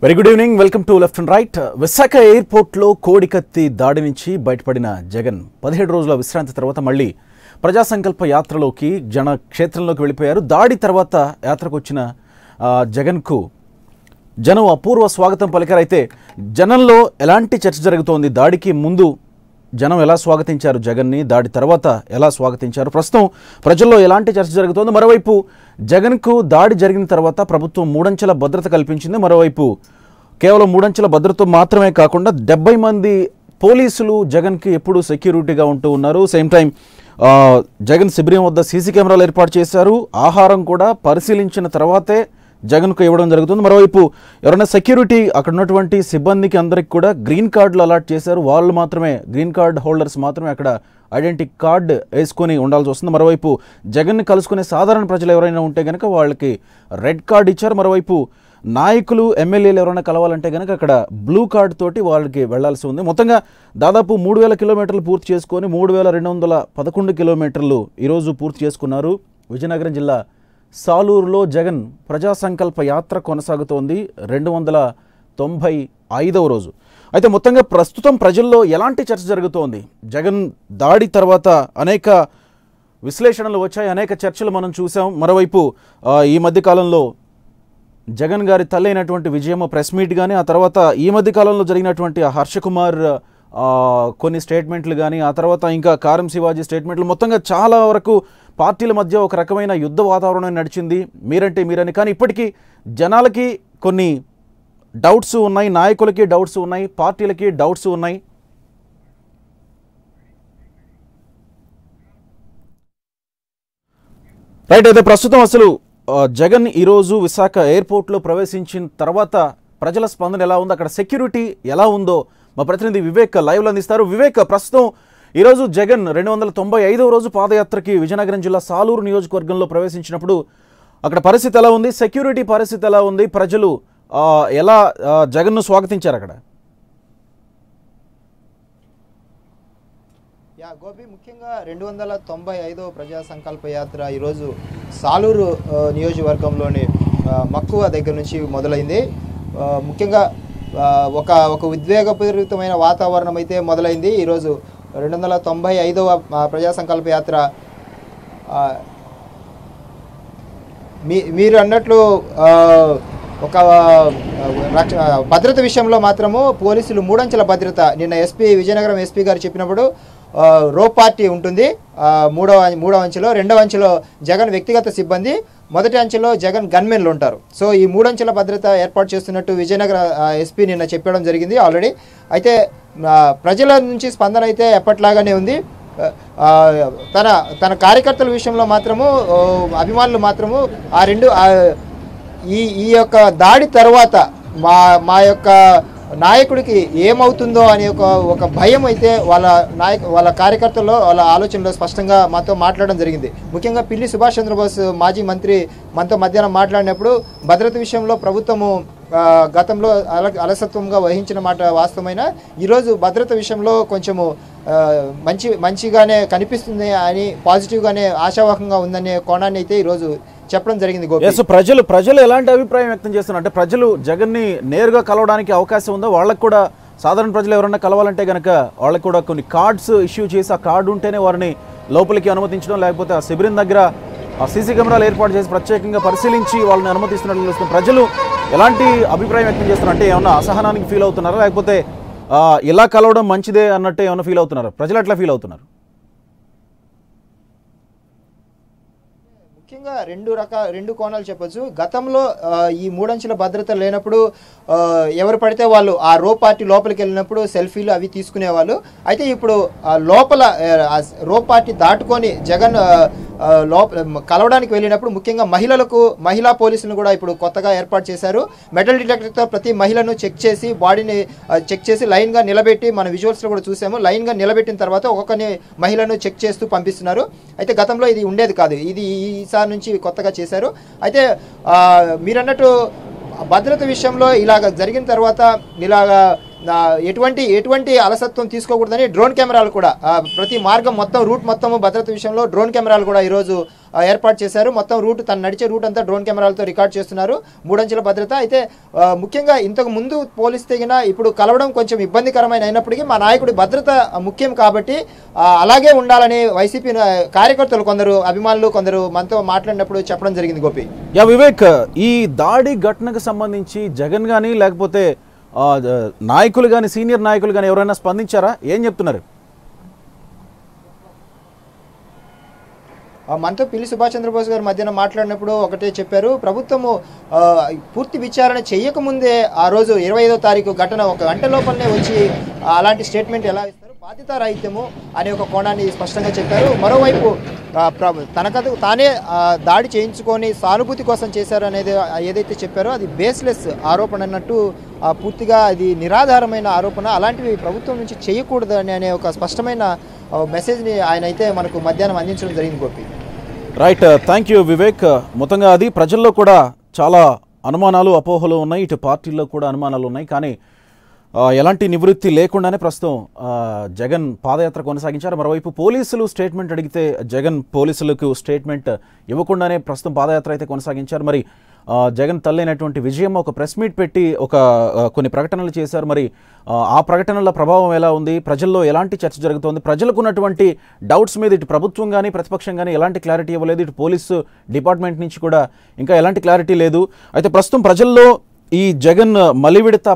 Very good evening. Welcome to left and right. Visakha ఎయిర్పోర్ట్లో కోడికత్తి దాడి నుంచి బయటపడిన జగన్ 17 రోజుల విశ్రాంతి తర్వాత మళ్ళీ ప్రజా సంకల్ప యాత్రలోకి క్షేత్రంలోకి వెళ్ళిపోయారు. దాడి తర్వాత యాత్రకు వచ్చిన జగన్కు జనం అపూర్వ స్వాగతం పలికారు. అయితే జనంలో ఎలాంటి చర్చ జరుగుతోంది? దాడికి ముందు జనం ఎలా స్వాగతించారు జగన్ని, దాడి తర్వాత ఎలా స్వాగతించారు, ప్రస్తుతం ప్రజల్లో ఎలాంటి చర్చ జరుగుతోంది? మరోవైపు జగన్కు దాడి జరిగిన తర్వాత ప్రభుత్వం 3 అంచెల భద్రత కల్పించింది. మరోవైపు కేవలం 3 అంచెల భద్రత మాత్రమే కాకుండా 70 మంది పోలీసులు జగన్కి ఎప్పుడు సెక్యూరిటీగా ఉంటూ ఉన్నారు. సేమ్ టైం జగన్ శిబిరం వద్ద సీసీ కెమెరాలు ఏర్పాటు చేశారు. ఆహారం కూడా పరిశీలించిన తర్వాతే జగన్కు ఇవ్వడం జరుగుతుంది. మరోవైపు ఎవరైనా సెక్యూరిటీ అక్కడ ఉన్నటువంటి సిబ్బందికి అందరికి కూడా గ్రీన్ కార్డులు అలాట్ చేశారు. వాళ్ళు మాత్రమే, గ్రీన్ కార్డ్ హోల్డర్స్ మాత్రమే అక్కడ ఐడెంటిటీ కార్డ్ వేసుకొని ఉండాల్సి వస్తుంది. మరోవైపు జగన్ని కలుసుకునే సాధారణ ప్రజలు ఎవరైనా ఉంటే కనుక వాళ్ళకి రెడ్ కార్డ్ ఇచ్చారు. మరోవైపు నాయకులు ఎమ్మెల్యేలు ఎవరైనా కలవాలంటే కనుక అక్కడ బ్లూ కార్డ్ తోటి వాళ్ళకి వెళ్లాల్సి ఉంది. మొత్తంగా దాదాపు 3000 కిలోమీటర్లు పూర్తి చేసుకొని 3211 కిలోమీటర్లు ఈరోజు పూర్తి చేసుకున్నారు. విజయనగరం జిల్లా సాలూరులో జగన్ ప్రజా సంకల్ప యాత్ర కొనసాగుతోంది. 295వ రోజు. అయితే మొత్తంగా ప్రస్తుతం ప్రజల్లో ఎలాంటి చర్చ జరుగుతోంది? జగన్ దాడి తర్వాత అనేక విశ్లేషణలు వచ్చాయి, అనేక చర్చలు మనం చూసాం. మరోవైపు ఈ మధ్యకాలంలో జగన్ గారి తల్లి అయినటువంటి విజయమ్మ ప్రెస్ మీట్ కానీ, ఆ తర్వాత ఈ మధ్యకాలంలో జరిగినటువంటి హర్షకుమార్ కొన్ని స్టేట్మెంట్లు కానీ, ఆ తర్వాత ఇంకా కారం శివాజీ స్టేట్మెంట్లు, మొత్తంగా చాలా వరకు పార్టీల మధ్య ఒక రకమైన యుద్ధ వాతావరణం నడిచింది. మీరంటే మీరని. కానీ ఇప్పటికీ జనాలకి కొన్ని డౌట్స్ ఉన్నాయి, నాయకులకి డౌట్స్ ఉన్నాయి, పార్టీలకి డౌట్స్ ఉన్నాయి. రైట్. అయితే ప్రస్తుతం అసలు జగన్ ఈరోజు విశాఖ ఎయిర్పోర్ట్లో ప్రవేశించిన తర్వాత ప్రజల స్పందన ఎలా ఉందో, అక్కడ సెక్యూరిటీ ఎలా ఉందో మా ప్రతినిధి వివేక్ లైవ్లో అందిస్తారు. వివేక్, ప్రస్తుతం ఈరోజు జగన్ 295వ రోజు పాదయాత్రకి విజయనగరం జిల్లా సాలూరు నియోజకవర్గంలో ప్రవేశించినప్పుడు అక్కడ పరిస్థితి ఎలా ఉంది? సెక్యూరిటీ పరిస్థితి ఎలా ఉంది? ప్రజలు ఎలా జగన్ను స్వాగతించారు అక్కడ? గోపి, ముఖ్యంగా 295వ ప్రజా సంకల్ప యాత్ర ఈరోజు సాలూరు నియోజకవర్గంలోని మక్కువ దగ్గర నుంచి మొదలైంది. ముఖ్యంగా ఒక ఉద్వేగపూరితమైన వాతావరణం అయితే మొదలైంది. ఈరోజు 295వ ప్రజా సంకల్ప యాత్ర మీరు అన్నట్లు ఒక భద్రత విషయంలో మాత్రము పోలీసులు 3 అంచెల భద్రత. నిన్న విజయనగరం ఎస్పీ గారు చెప్పినప్పుడు రో పార్టీ ఉంటుంది మూడవ అంచెలో, 2వ అంచెలో జగన్ వ్యక్తిగత సిబ్బంది, మొదటి అంచెలో జగన్ గన్మెన్లు ఉంటారు. సో ఈ 3 అంచెల భద్రత ఏర్పాటు చేస్తున్నట్టు విజయనగర ఎస్పీ నిన్న చెప్పడం జరిగింది ఆల్రెడీ. అయితే ప్రజల నుంచి స్పందన అయితే ఎప్పట్లాగానే ఉంది. తన కార్యకర్తల విషయంలో మాత్రము, అభిమానులు మాత్రము ఈ యొక్క దాడి తర్వాత మా యొక్క నాయకుడికి ఏమవుతుందో అనే ఒక భయం అయితే వాళ్ళ కార్యకర్తల్లో, వాళ్ళ ఆలోచనలో స్పష్టంగా మాతో మాట్లాడడం జరిగింది. ముఖ్యంగా పిల్లి సుభాష్ చంద్రబోస్ మాజీ మంత్రి మనతో మధ్యాహ్నం మాట్లాడినప్పుడు భద్రత విషయంలో ప్రభుత్వము గతంలో అలసత్వంగా వహించిన మాట వాస్తవమైన, ఈరోజు భద్రత విషయంలో కొంచెము మంచిగానే కనిపిస్తుంది అని, పాజిటివ్గానే ఆశావాహంగా ఉందనే కోణాన్ని అయితే ఈరోజు చెప్పడం జరిగింది. ప్రజలు ఎలాంటి అభిప్రాయం వ్యక్తం చేస్తున్నారు? అంటే ప్రజలు జగన్ని నేరుగా కలవడానికి అవకాశం ఉందో? వాళ్ళకు కూడా సాధారణ ప్రజలు ఎవరన్నా కలవాలంటే కనుక వాళ్ళకి కూడా కొన్ని కార్డ్స్ ఇష్యూ చేసి ఆ కార్డు ఉంటేనే వారిని లోపలికి అనుమతించడం, లేకపోతే ఆ శిబిరం దగ్గర ఆ సీసీ కెమెరాలు ఏర్పాటు చేసి ప్రత్యేకంగా పరిశీలించి వాళ్ళని అనుమతిస్తున్నట్లు తెలుస్తుంది. ప్రజలు ఎలాంటి అభిప్రాయం వ్యక్తం చేస్తున్నారు? అంటే ఏమన్నా అసహనానికి ఫీల్ అవుతున్నారా, లేకపోతే ఇలా కలవడం మంచిదే అన్నట్టు ఏమైనా ఫీల్ అవుతున్నారు? ప్రజలు ఎట్లా ఫీల్ అవుతున్నారు? ముఖ్యంగా రెండు కోణాలు చెప్పొచ్చు. గతంలో ఈ 3 అంచెల భద్రత లేనప్పుడు ఎవరు పడితే వాళ్ళు ఆ రో పార్టీ లోపలికి వెళ్ళినప్పుడు సెల్ఫీలు అవి తీసుకునేవాళ్ళు. అయితే ఇప్పుడు లోపల రో పార్టీ దాటుకొని జగన్ కలవడానికి వెళ్ళినప్పుడు ముఖ్యంగా మహిళా పోలీసులను కూడా ఇప్పుడు కొత్తగా ఏర్పాటు చేశారు. మెటల్ డిటెక్టర్తో ప్రతి మహిళను చెక్ చేసి, బాడీని చెక్ చేసి లైన్గా నిలబెట్టి, మన విజువల్స్లో కూడా చూసాము, లైన్గా నిలబెట్టిన తర్వాత ఒక్కొక్కరిని మహిళను చెక్ చేస్తూ పంపిస్తున్నారు. అయితే గతంలో ఇది ఉండేది కాదు, ఇది ఈసారి నుంచి కొత్తగా చేశారు. అయితే మీరన్నట్టు భద్రత విషయంలో ఇలాగ జరిగిన తర్వాత ఇలాగా ఎటువంటి అలసత్వం తీసుకోకూడదని డ్రోన్ కెమెరాలు కూడా ప్రతి మార్గం మొత్తం రూట్ మొత్తము భద్రత విషయంలో డ్రోన్ కెమెరాలు కూడా ఈరోజు ఏర్పాటు చేశారు. మొత్తం రూట్ తను నడిచే రూట్ అంతా డ్రోన్ కెమెరాలతో రికార్డ్ చేస్తున్నారు. 3 అంచెల భద్రత. అయితే ముఖ్యంగా ఇంతకు ముందు పోలీస్ తెగిన ఇప్పుడు కలవడం కొంచెం ఇబ్బందికరమైన అయినప్పటికీ మా నాయకుడి భద్రత ముఖ్యం కాబట్టి అలాగే ఉండాలని వైసీపీ కార్యకర్తలు కొందరు అభిమానులు కొందరు మనతో మాట్లాడినప్పుడు చెప్పడం జరిగింది. గోపి, వివేక్, ఈ దాడి ఘటనకు సంబంధించి జగన్ కానీ లేకపోతే నాయకులు కానీ సీనియర్ నాయకులు కానీ ఎవరైనా స్పందించారా? ఏం చెప్తున్నారు? మనతో పిల్లి సుభాష్ చంద్రబోస్ గారు మధ్యాహ్నం మాట్లాడినప్పుడు ఒకటే చెప్పారు, ప్రభుత్వము పూర్తి విచారణ చేయకముందే ఆ రోజు 25వ తారీఖు ఘటన 1 గంట లోపలనే వచ్చి అలాంటి స్టేట్మెంట్ ఎలా ఇస్తారు, బాధ్యతారాహిత్యము అనే ఒక కోణాన్ని స్పష్టంగా చెప్పారు. మరోవైపు తనకదు తానే దాడి చేయించుకొని సానుభూతి కోసం చేశారు అనేది ఏదైతే చెప్పారో అది బేస్లెస్ ఆరోపణ అన్నట్టు, పూర్తిగా అది నిరాధారమైన ఆరోపణ, అలాంటివి ప్రభుత్వం నుంచి చేయకూడదు అనే ఒక స్పష్టమైన మెసేజ్ని ఆయన అయితే మనకు మధ్యాహ్నం అందించడం జరిగింది. Gopi, right, thank you Vivek. మొత్తంగా అది ప్రజల్లో కూడా చాలా అనుమానాలు అపోహలు ఉన్నాయి, ఇటు పార్టీల్లో కూడా అనుమానాలు ఉన్నాయి. కానీ ఎలాంటి నివృత్తి లేకుండానే ప్రస్తుతం జగన్ పాదయాత్ర కొనసాగించారు. మరోవైపు పోలీసులు స్టేట్మెంట్ అడిగితే జగన్ పోలీసులకు స్టేట్మెంట్ ఇవ్వకుండానే ప్రస్తుతం పాదయాత్ర అయితే కొనసాగించారు. మరి జగన్ తల్లైనటువంటి విజయమ్మ ఒక ప్రెస్ మీట్ పెట్టి కొన్ని ప్రకటనలు చేశారు. మరి ఆ ప్రకటనల ప్రభావం ఎలా ఉంది, ప్రజల్లో ఎలాంటి చర్చ జరుగుతోంది, ప్రజలకు ఉన్నటువంటి డౌట్స్ మీద ఇటు ప్రభుత్వం కానీ ప్రతిపక్షం కానీ ఎలాంటి క్లారిటీ ఇవ్వలేదు, ఇటు పోలీసు డిపార్ట్మెంట్ నుంచి కూడా ఇంకా ఎలాంటి క్లారిటీ లేదు. అయితే ప్రస్తుతం ప్రజల్లో ఈ జగన్ మలివిడత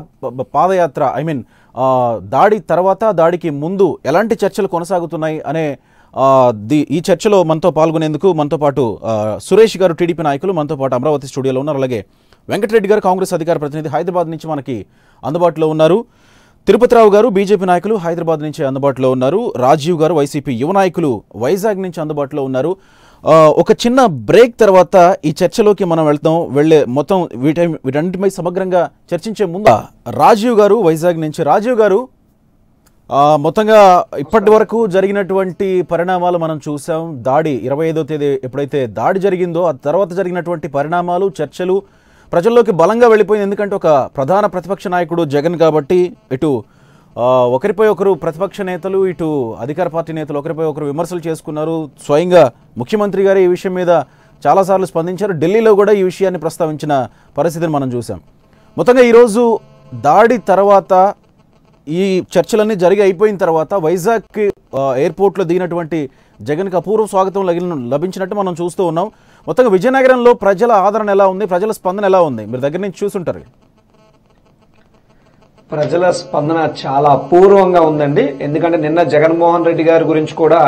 పాదయాత్ర దాడి తర్వాత దాడికి ముందు ఎలాంటి చర్చలు కొనసాగుతున్నాయి అనే ఈ చర్చలో మనతో పాల్గొనేందుకు మనతో పాటు సురేష్ గారు టీడీపీ నాయకులు మనతో పాటు అమరావతి స్టూడియోలో ఉన్నారు. అలాగే వెంకటరెడ్డి గారు కాంగ్రెస్ అధికార ప్రతినిధి హైదరాబాద్ నుంచి మనకి అందుబాటులో ఉన్నారు. తిరుపతిరావు గారు బీజేపీ నాయకులు హైదరాబాద్ నుంచి అందుబాటులో ఉన్నారు. రాజీవ్ గారు వైసీపీ యువ నాయకులు వైజాగ్ నుంచి అందుబాటులో ఉన్నారు. ఒక చిన్న బ్రేక్ తర్వాత ఈ చర్చలోకి మనం వెళ్లే మొత్తం వీటన్నిటిపై సమగ్రంగా చర్చించే ముందు రాజీవ్ గారు వైజాగ్ నుంచి. రాజీవ్ గారు, మొత్తంగా ఇప్పటి వరకు జరిగినటువంటి పరిణామాలు మనం చూసాం. దాడి 25వ తేదీ ఎప్పుడైతే దాడి జరిగిందో ఆ తర్వాత జరిగినటువంటి పరిణామాలు, చర్చలు ప్రజల్లోకి బలంగా వెళ్ళిపోయింది. ఎందుకంటే ఒక ప్రధాన ప్రతిపక్ష నాయకుడు జగన్ కాబట్టి ఇటు ఒకరిపై ఒకరు ప్రతిపక్ష నేతలు, ఇటు అధికార పార్టీ నేతలు ఒకరిపై ఒకరు విమర్శలు చేసుకున్నారు. స్వయంగా ముఖ్యమంత్రి గారు ఈ విషయం మీద చాలాసార్లు స్పందించారు. ఢిల్లీలో కూడా ఈ విషయాన్ని ప్రస్తావించిన పరిస్థితిని మనం చూసాం. మొత్తంగా ఈరోజు దాడి తర్వాత ఈ చర్చలన్నీ జరిగి అయిపోయిన తర్వాత వైజాగ్ ఎయిర్పోర్ట్లో దిగినటువంటి జగన్కి అపూర్వ స్వాగతం లభించినట్టు మనం చూస్తూ ఉన్నాం. మొత్తంగా విజయనగరంలో ప్రజల ఆదరణ ఎలా ఉంది, ప్రజల స్పందన ఎలా ఉంది? మీరు దగ్గర నుంచి చూసుంటారు. ప్రజల స్పందన చాలా అపూర్వంగా ఉందండి. ఎందుకంటే నిన్న జగన్మోహన్ రెడ్డి గారి గురించి కూడా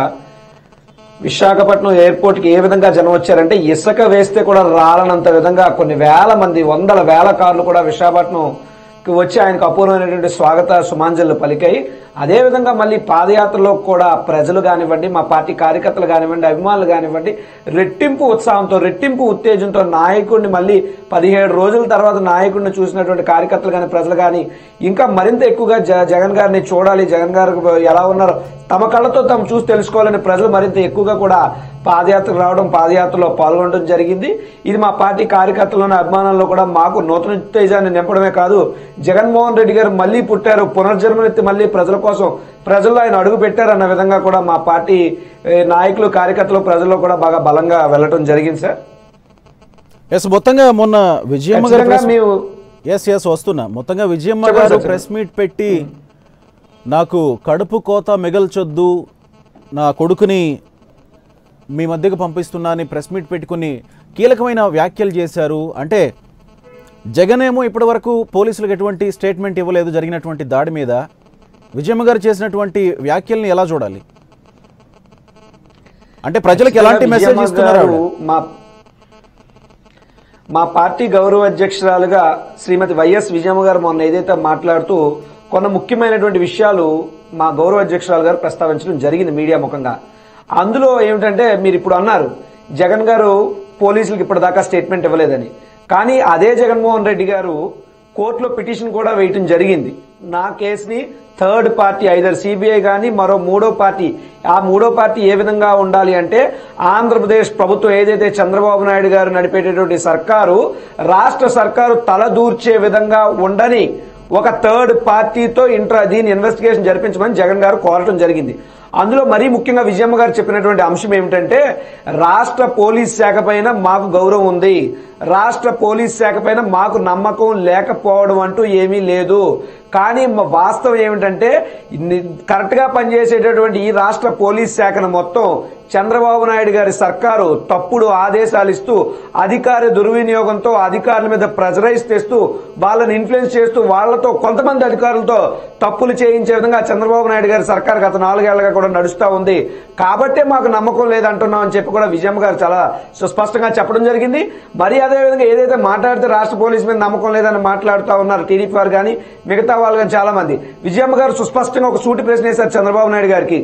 విశాఖపట్నం ఎయిర్పోర్ట్కి ఏ విధంగా జనం వచ్చారంటే ఇసుక వేస్తే కూడా రాలనంత విధంగా కొన్ని వేల మంది, వందల వేల కార్లు కూడా విశాఖపట్నంకి వచ్చి ఆయనకు అపూర్వమైనటువంటి స్వాగత సుమాంజలు పలికాయి. అదేవిధంగా మళ్ళీ పాదయాత్రలో కూడా ప్రజలు కానివ్వండి, మా పార్టీ కార్యకర్తలు కానివ్వండి, అభిమానులు కానివ్వండి రెట్టింపు ఉత్సాహంతో, రెట్టింపు ఉత్తేజంతో నాయకుడిని మళ్ళీ 17 రోజుల తర్వాత నాయకుడిని చూసినటువంటి కార్యకర్తలు కానీ ప్రజలు కానీ ఇంకా మరింత ఎక్కువగా జగన్ గారిని చూడాలి, జగన్ గారు ఎలా ఉన్నారో తమ కళ్ళతో తాము చూసి తెలుసుకోవాలని ప్రజలు మరింత ఎక్కువగా కూడా పాదయాత్రకు రావడం, పాదయాత్రలో పాల్గొనడం జరిగింది. ఇది మా పార్టీ కార్యకర్తలను అభిమానుల్లో కూడా మాకు నూతన ఉత్తేజాన్ని నింపడమే కాదు, జగన్మోహన్ రెడ్డి గారు మళ్ళీ పుట్టారు, పునర్జన్మనెత్తి మళ్ళీ ప్రజల కోసం ప్రజల్లో ఆయన అడుగు పెట్టారు అన్న విధంగా కూడా మా పార్టీ నాయకులు, కార్యకర్తలు ప్రజల్లో కూడా బాగా బలంగా వెళ్ళడం జరిగింది సార్. మొత్తంగా మొన్న విజయమ్మ గారు వస్తున్నా మొత్తంగా విజయమ్మ గారు ప్రెస్ మీట్ పెట్టి నాకు కడుపు కోత మిగల్చొద్దు, నా కొడుకుని మీ మధ్యకు పంపిస్తున్నానని ప్రెస్ మీట్ పెట్టుకుని కీలకమైన వ్యాఖ్యలు చేశారు. అంటే జగన్ ఏమో ఇప్పటి వరకు పోలీసులకు ఎటువంటి స్టేట్మెంట్ ఇవ్వలేదు జరిగినటువంటి దాడి మీద. విజయమ్మ గారు చేసినటువంటి వ్యాఖ్యల్ని ఎలా చూడాలి? అంటే ప్రజలకు ఎలాంటి మెసేజ్ ఇస్తున్నారు? మా పార్టీ గౌరవ అధ్యక్షురాలుగా శ్రీమతి వైఎస్ విజయమ్మ గారు మొన్న ఏదైతే మాట్లాడుతూ కొన్ని ముఖ్యమైనటువంటి విషయాలు మా గౌరవ అధ్యక్షురాలు గారు ప్రస్తావించడం జరిగింది మీడియా ముఖంగా. అందులో ఏమిటంటే మీరు ఇప్పుడు అన్నారు జగన్ గారు పోలీసులకు ఇప్పటిదాకా స్టేట్మెంట్ ఇవ్వలేదని. కానీ అదే జగన్మోహన్ రెడ్డి గారు కోర్టులో పిటిషన్ కూడా వేయటం జరిగింది. నా కేసుని థర్డ్ పార్టీ ఐదర్ సిబిఐ కానీ మరో మూడో పార్టీ, ఆ మూడో పార్టీ ఏ విధంగా ఉండాలి అంటే ఆంధ్రప్రదేశ్ ప్రభుత్వం ఏదైతే చంద్రబాబు నాయుడు గారు నడిపేటటువంటి సర్కారు, రాష్ట్ర సర్కారు తలదూర్చే విధంగా ఉండని ఒక థర్డ్ పార్టీతో దీని ఇన్వెస్టిగేషన్ జరిపించమని జగన్ గారు కోరటం జరిగింది. అందులో మరీ ముఖ్యంగా విజయమ్మ గారు చెప్పినటువంటి అంశం ఏమిటంటే రాష్ట్ర పోలీస్ శాఖ పైన మాకు గౌరవం ఉంది, రాష్ట్ర పోలీస్ శాఖ పైన మాకు నమ్మకం లేకపోవడం అంటూ ఏమీ లేదు. కానీ వాస్తవం ఏమిటంటే కరెక్ట్ గా పనిచేసేటటువంటి ఈ రాష్ట్ర పోలీస్ శాఖను మొత్తం చంద్రబాబు నాయుడు గారి సర్కారు తప్పుడు ఆదేశాలు ఇస్తూ అధికార దుర్వినియోగంతో అధికారుల మీద ప్రెజరైజ్ చేస్తూ వాళ్ళని ఇన్ఫ్లుయెన్స్ చేస్తూ వాళ్లతో కొంతమంది అధికారులతో తప్పులు చేయించే విధంగా చంద్రబాబు నాయుడు గారి సర్కారు గత 4 ఏళ్లుగా కూడా నడుస్తా ఉంది. కాబట్టే మాకు నమ్మకం లేదంటున్నాం అని చెప్పి కూడా విజయమ్మ గారు చాలా సుస్పష్టంగా చెప్పడం జరిగింది. మరి అదేవిధంగా ఏదైతే మాట్లాడితే రాష్ట్ర పోలీసు మీద నమ్మకం లేదని మాట్లాడుతూ ఉన్నారు టీడీపీ వారు కానీ మిగతా వాళ్ళు కానీ చాలా మంది, విజయమ్మ గారు సుస్పష్టంగా ఒక సూటి ప్రశ్న వేశారు చంద్రబాబు నాయుడు గారికి.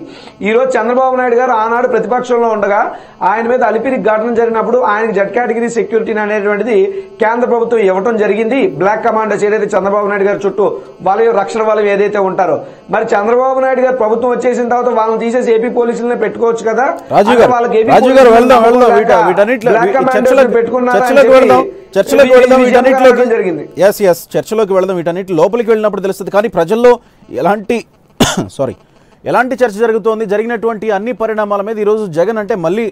ఈ రోజు చంద్రబాబు నాయుడు గారు ఆనాడు ప్రతిపక్షంలో ఉండగా ఆయన మీద అలిపిరి ఘటన జరిగినప్పుడు ఆయనకి జెడ్ కేటగిరీ సెక్యూరిటీ అనేటువంటిది కేంద్ర ప్రభుత్వం ఇవ్వడం జరిగింది. బ్లాక్ కమాండర్స్ ఏదైతే చంద్రబాబు నాయుడు గారు చుట్టూ వాళ్ళ రక్షణ వాళ్ళు ఏదైతే ఉంటారో, మరి చంద్రబాబు నాయుడు గారు ప్రభుత్వం వచ్చేసిన తర్వాత వాళ్ళని తీసేసి ఏపీ పోలీసులనే పెట్టుకోవచ్చు కదా. చర్చలోకి వెళ్దాం, వీటన్నిటి లోపలికి వెళ్ళినప్పుడు తెలుస్తుంది. కానీ ప్రజల్లో ఎలాంటి చర్చ జరుగుతోంది, జరిగినటువంటి అన్ని పరిణామాల మీద ఈరోజు జగన్ అంటే మళ్ళీ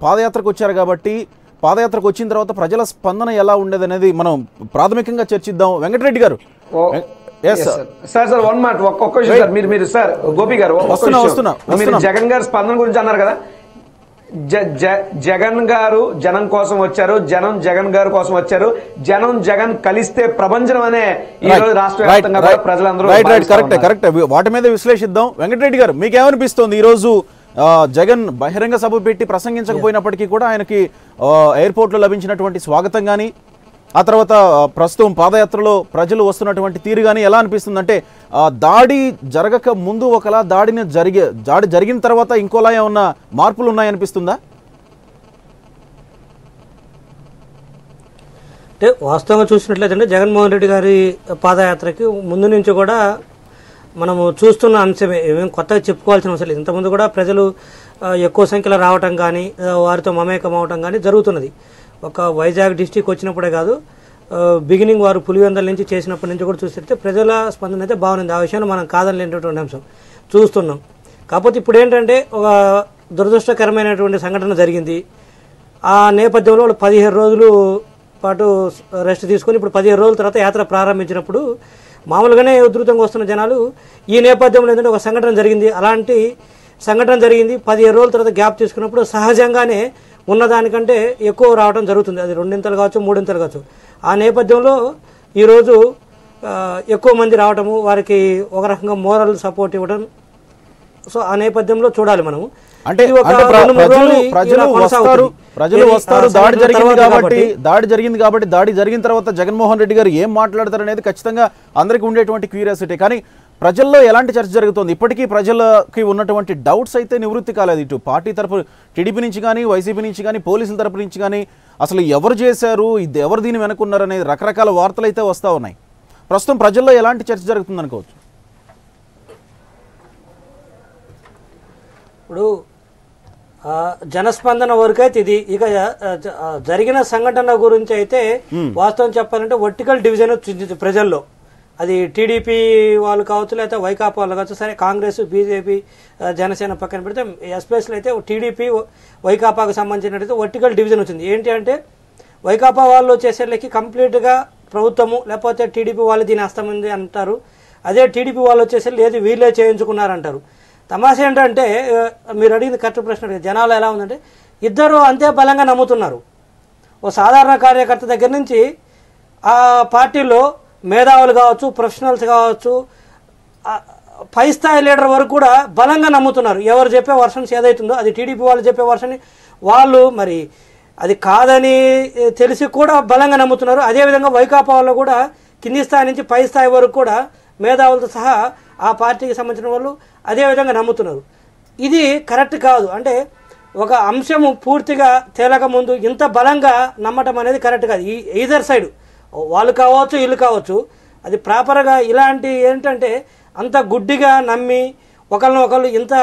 పాదయాత్రకు వచ్చారు కాబట్టి పాదయాత్రకు వచ్చిన తర్వాత ప్రజల స్పందన ఎలా ఉండేది అనేది మనం ప్రాథమికంగా చర్చిద్దాం. వెంకటరెడ్డి గారు, వన్ మాట ఒక్క మీరు సార్ గోపి గారు జగన్ గారి స్పందన గురించి అన్నారు కదా. జగన్ గారు జనం కోసం వచ్చారు, జనం జగన్ గారి కోసం వచ్చారు, జనం జగన్ కలిస్తే ప్రపంచం అనే ఈ రోజు రాష్ట్ర వ్యాప్తంగా ప్రజలందరూ కరెక్ట్ వాటి మీద విశ్లేషిద్దాం. వెంకటరెడ్డి గారు, మీకేమనిపిస్తోంది? ఈ రోజు జగన్ బహిరంగ సభ పెట్టి ప్రసంగించకపోయినప్పటికీ కూడా ఆయనకి ఎయిర్పోర్ట్ లో లభించినటువంటి స్వాగతం గానీ, ఆ తర్వాత ప్రస్తుతం పాదయాత్రలో ప్రజలు వస్తున్నటువంటి తీరు కానీ ఎలా అనిపిస్తుంది? అంటే దాడి జరగక ముందు ఒకలా దాడి జరిగిన తర్వాత ఇంకోలా ఏమన్నా మార్పులు ఉన్నాయనిపిస్తుందా? అంటే వాస్తవంగా చూసినట్లయితే జగన్మోహన్ రెడ్డి గారి పాదయాత్రకి ముందు నుంచి కూడా మనము చూస్తున్న అంశమే, ఏమేమి కొత్తగా చెప్పుకోవాల్సిన అవసరం లేదు. ఇంతకుముందు కూడా ప్రజలు ఎక్కువ సంఖ్యలో రావటం కానీ వారితో మమేకం అవటం కానీ జరుగుతున్నది. ఒక వైజాగ్ డిస్టిక్ వచ్చినప్పుడే కాదు, బిగినింగ్ వారు పులివెందల నుంచి చేసినప్పటి నుంచి కూడా చూస్తే ప్రజల స్పందన అయితే బాగుంది. ఆ విషయాన్ని మనం కాదనలేనటువంటి అంశం చూస్తున్నాం. కాకపోతే ఇప్పుడు ఏంటంటే ఒక దురదృష్టకరమైనటువంటి సంఘటన జరిగింది. ఆ నేపథ్యంలో వాళ్ళు 15 రోజులు పాటు రెస్ట్ తీసుకొని ఇప్పుడు 15 రోజుల తర్వాత యాత్ర ప్రారంభించినప్పుడు మామూలుగానే ఉధృతంగా వస్తున్న జనాలు ఈ నేపథ్యంలో ఏంటంటే ఒక సంఘటన జరిగింది, అలాంటి సంఘటన జరిగింది 15 రోజుల తర్వాత గ్యాప్ తీసుకున్నప్పుడు సహజంగానే ఉన్నదానికంటే ఎక్కువ రావడం జరుగుతుంది. అది 2 కావచ్చు 3 కావచ్చు. ఆ నేపథ్యంలో ఈరోజు ఎక్కువ మంది రావటము, వారికి ఒక రకంగా మోరల్ సపోర్ట్ ఇవ్వడం, సో ఆ నేపథ్యంలో చూడాలి మనము. అంటే ప్రజలు వస్తారు, దాడి జరిగింది కాబట్టి దాడి జరిగిన తర్వాత జగన్మోహన్ రెడ్డి గారు ఏం మాట్లాడతారు అనేది ఖచ్చితంగా అందరికీ ఉండేటువంటి క్యూరియాసిటీ. కానీ ప్రజల్లో ఎలాంటి చర్చ జరుగుతోంది? ఇప్పటికీ ప్రజలకి ఉన్నటువంటి డౌట్స్ అయితే నివృత్తి కాలేదు. ఇటు పార్టీ తరపు టీడీపీ నుంచి కానీ, వైసీపీ నుంచి కానీ, పోలీసుల తరపు నుంచి కానీ అసలు ఎవరు చేశారు, ఇది ఎవరు దీన్ని వెనుకున్నారు అనేది రకరకాల వార్తలు అయితే వస్తూ ఉన్నాయి. ప్రస్తుతం ప్రజల్లో ఎలాంటి చర్చ జరుగుతుంది అనుకోవచ్చు? ఇప్పుడు జనస్పందన వరకు అయితే ఇది. ఇక జరిగిన సంఘటన గురించి అయితే వాస్తవం చెప్పాలంటే వర్టికల్ డివిజన్ వచ్చింది ప్రజల్లో. అది టీడీపీ వాళ్ళు కావచ్చు, లేకపోతే వైకాపా వాళ్ళు కావచ్చు, సరే కాంగ్రెస్ బీజేపీ జనసేన పక్కన పెడితే ఎస్పెషల్ అయితే టీడీపీ వైకాపాకు సంబంధించినట్టయితే వర్టికల్ డివిజన్ వచ్చింది. ఏంటి అంటే వైకాపా వాళ్ళు చేసేళ్ళకి కంప్లీట్గా ప్రభుత్వము లేకపోతే టీడీపీ వాళ్ళు దీని అస్తమైంది అంటారు. అదే టీడీపీ వాళ్ళు వచ్చేసి లేదు వీళ్ళే చేయించుకున్నారంటారు. తమాషా ఏంటంటే మీరు అడిగింది కరెక్ట్ ప్రశ్న. జనాలు ఎలా ఉందంటే ఇద్దరు అంతే బలంగా నమ్ముతున్నారు. ఓ సాధారణ కార్యకర్త దగ్గర నుంచి ఆ పార్టీలో మేధావులు కావచ్చు, ప్రొఫెషనల్స్ కావచ్చు, పై స్థాయి లీడర్ వరకు కూడా బలంగా నమ్ముతున్నారు. ఎవరు చెప్పే వర్షన్స్ ఏదైతుందో అది టీడీపీ వాళ్ళు చెప్పే వర్షన్ని వాళ్ళు మరి అది కాదని తెలిసి కూడా బలంగా నమ్ముతున్నారు. అదేవిధంగా వైకాపా వాళ్ళు కూడా కింది స్థాయి నుంచి పై స్థాయి వరకు కూడా మేధావులతో సహా ఆ పార్టీకి సంబంధించిన వాళ్ళు అదేవిధంగా నమ్ముతున్నారు. ఇది కరెక్ట్ కాదు. అంటే ఒక అంశము పూర్తిగా తేలక ముందు ఇంత బలంగా నమ్మటం అనేది కరెక్ట్ కాదు. ఈదర్ సైడ్ వాళ్ళు కావచ్చు వీళ్ళు కావచ్చు, అది ప్రాపర్గా ఇలాంటి ఏంటంటే అంత గుడ్డిగా నమ్మి ఒకళ్ళు ఇంత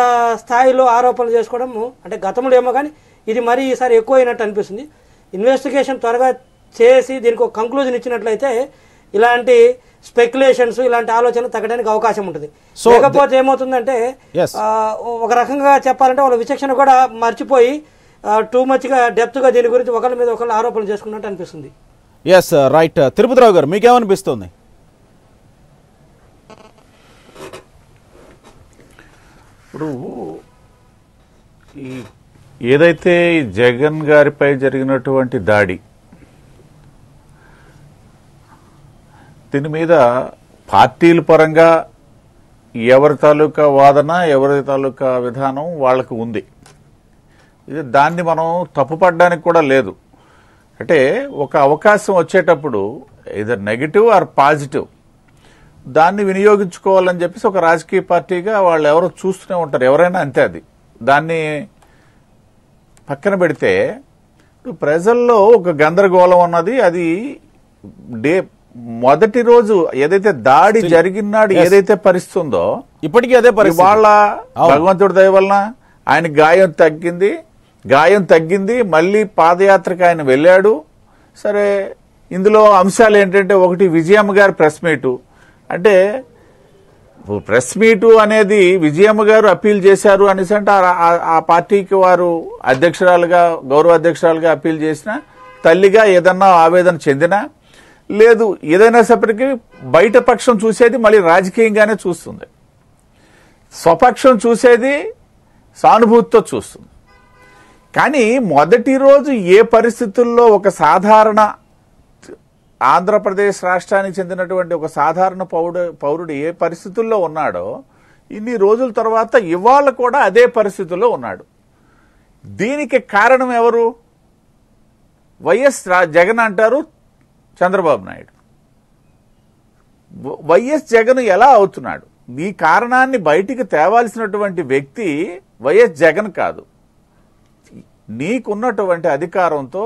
స్థాయిలో ఆరోపణలు చేసుకోవడము అంటే గతంలో ఏమో కానీ ఇది మరీ ఈసారి ఎక్కువ అయినట్టు అనిపిస్తుంది. ఇన్వెస్టిగేషన్ త్వరగా చేసి దీనికి ఒక కంక్లూజన్ ఇచ్చినట్లయితే ఇలాంటి స్పెక్యులేషన్స్ ఇలాంటి ఆలోచనలు తగ్గడానికి అవకాశం ఉంటుంది. లేకపోతే ఏమవుతుందంటే ఒక రకంగా చెప్పాలంటే వాళ్ళ విచక్షణ కూడా మర్చిపోయి టూ మచ్గా డెప్త్గా దీని గురించి ఒకరి మీద ఒకళ్ళు ఆరోపణలు చేసుకున్నట్టు అనిపిస్తుంది. Yes right. తిరుపతిరావు గారు మీకేమనిపిస్తుంది? ఇప్పుడు ఈ ఏదైతే జగన్ గారిపై జరిగినటువంటి దాడి, దీని మీద పార్టీల పరంగా ఎవరి తాలూకా వాదన, ఎవరి తాలూకా విధానం వాళ్ళకు ఉంది. ఇది దాన్ని మనం తప్పుపడడానికి కూడా లేదు. అంటే ఒక అవకాశం వచ్చేటప్పుడు ఇదర్ నెగిటివ్ ఆర్ పాజిటివ్ దాన్ని వినియోగించుకోవాలని చెప్పేసి ఒక రాజకీయ పార్టీగా వాళ్ళు ఎవరో చూస్తూనే ఉంటారు, ఎవరైనా అంతే. అది దాన్ని పక్కన పెడితే ప్రజల్లో ఒక గందరగోళం ఉన్నది. అది మొదటి రోజు ఏదైతే దాడి జరిగినాడు ఏదైతే పరిస్థితి ఉందో ఇప్పటికీ అదే పరిస్థితి. వాళ్ళ భగవంతుడి దయ వలన ఆయన గాయం తగ్గింది, మళ్ళీ పాదయాత్రకు ఆయన వెళ్ళాడు. సరే, ఇందులో అంశాలు ఏంటంటే, ఒకటి విజయమ్మ గారి ప్రెస్ మీటు. అంటే ప్రెస్ మీటు అనేది విజయమ్మ గారు అప్పీల్ చేశారు అనేసి అంటే ఆ పార్టీకి వారు అధ్యక్షురాలుగా, గౌరవ అధ్యక్షురాలుగా అప్పీల్ చేసిన, తల్లిగా ఏదన్నా ఆవేదన చెందినా లేదు, ఏదైనా సపటికి బయట పక్షం చూసేది మళ్ళీ రాజకీయంగానే చూస్తుంది, స్వపక్షం చూసేది సానుభూతితో చూస్తుంది. కానీ మొదటి రోజు ఏ పరిస్థితుల్లో ఒక సాధారణ ఆంధ్రప్రదేశ్ రాష్ట్రానికి చెందినటువంటి ఒక సాధారణ పౌరుడు ఏ పరిస్థితుల్లో ఉన్నాడో ఇన్ని రోజుల తర్వాత ఇవాళ కూడా అదే పరిస్థితుల్లో ఉన్నాడు. దీనికి కారణం ఎవరు? వైఎస్ జగన్ అంటారు, చంద్రబాబు నాయుడు. వైఎస్ జగన్ ఎలా అవుతున్నాడు? ఈ కారణాన్ని బయటికి తేవాల్సినటువంటి వ్యక్తి వైఎస్ జగన్ కాదు. నీకున్నటువంటి అధికారంతో,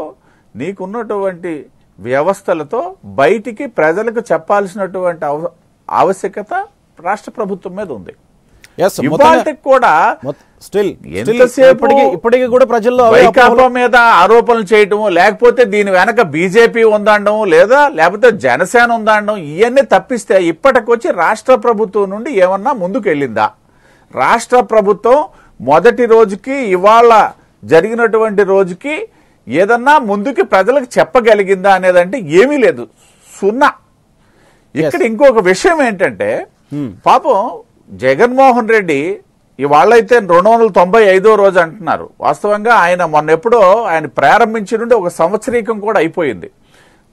నీకున్నటువంటి వ్యవస్థలతో బయటికి ప్రజలకు చెప్పాల్సినటువంటి ఆవశ్యకత రాష్ట్ర ప్రభుత్వం మీద ఉంది. కూడా ఇప్పటికీ కూడా ప్రజల్లో వైకాపా మీద ఆరోపణలు చేయటము, లేకపోతే దీని వెనక బీజేపీ ఉందనడం, లేకపోతే జనసేన ఉందనడం, ఇవన్నీ తప్పిస్తే ఇప్పటికొచ్చి రాష్ట్ర ప్రభుత్వం నుండి ఏమన్నా ముందుకు వెళ్ళిందా? రాష్ట్ర ప్రభుత్వం మొదటి రోజుకి ఇవాళ జరిగినటువంటి రోజుకి ఏదన్నా ముందుకి ప్రజలకు చెప్పగలిగిందా అనేదంటే ఏమీ లేదు, సున్నా. ఇక్కడ ఇంకొక విషయం ఏంటంటే, పాపం జగన్మోహన్ రెడ్డి ఇవాళైతే 295వ రోజు అంటున్నారు. వాస్తవంగా ఆయన మొన్నెప్పుడో ఆయన ప్రారంభించి నుండి ఒక సంవత్సరీకం కూడా అయిపోయింది.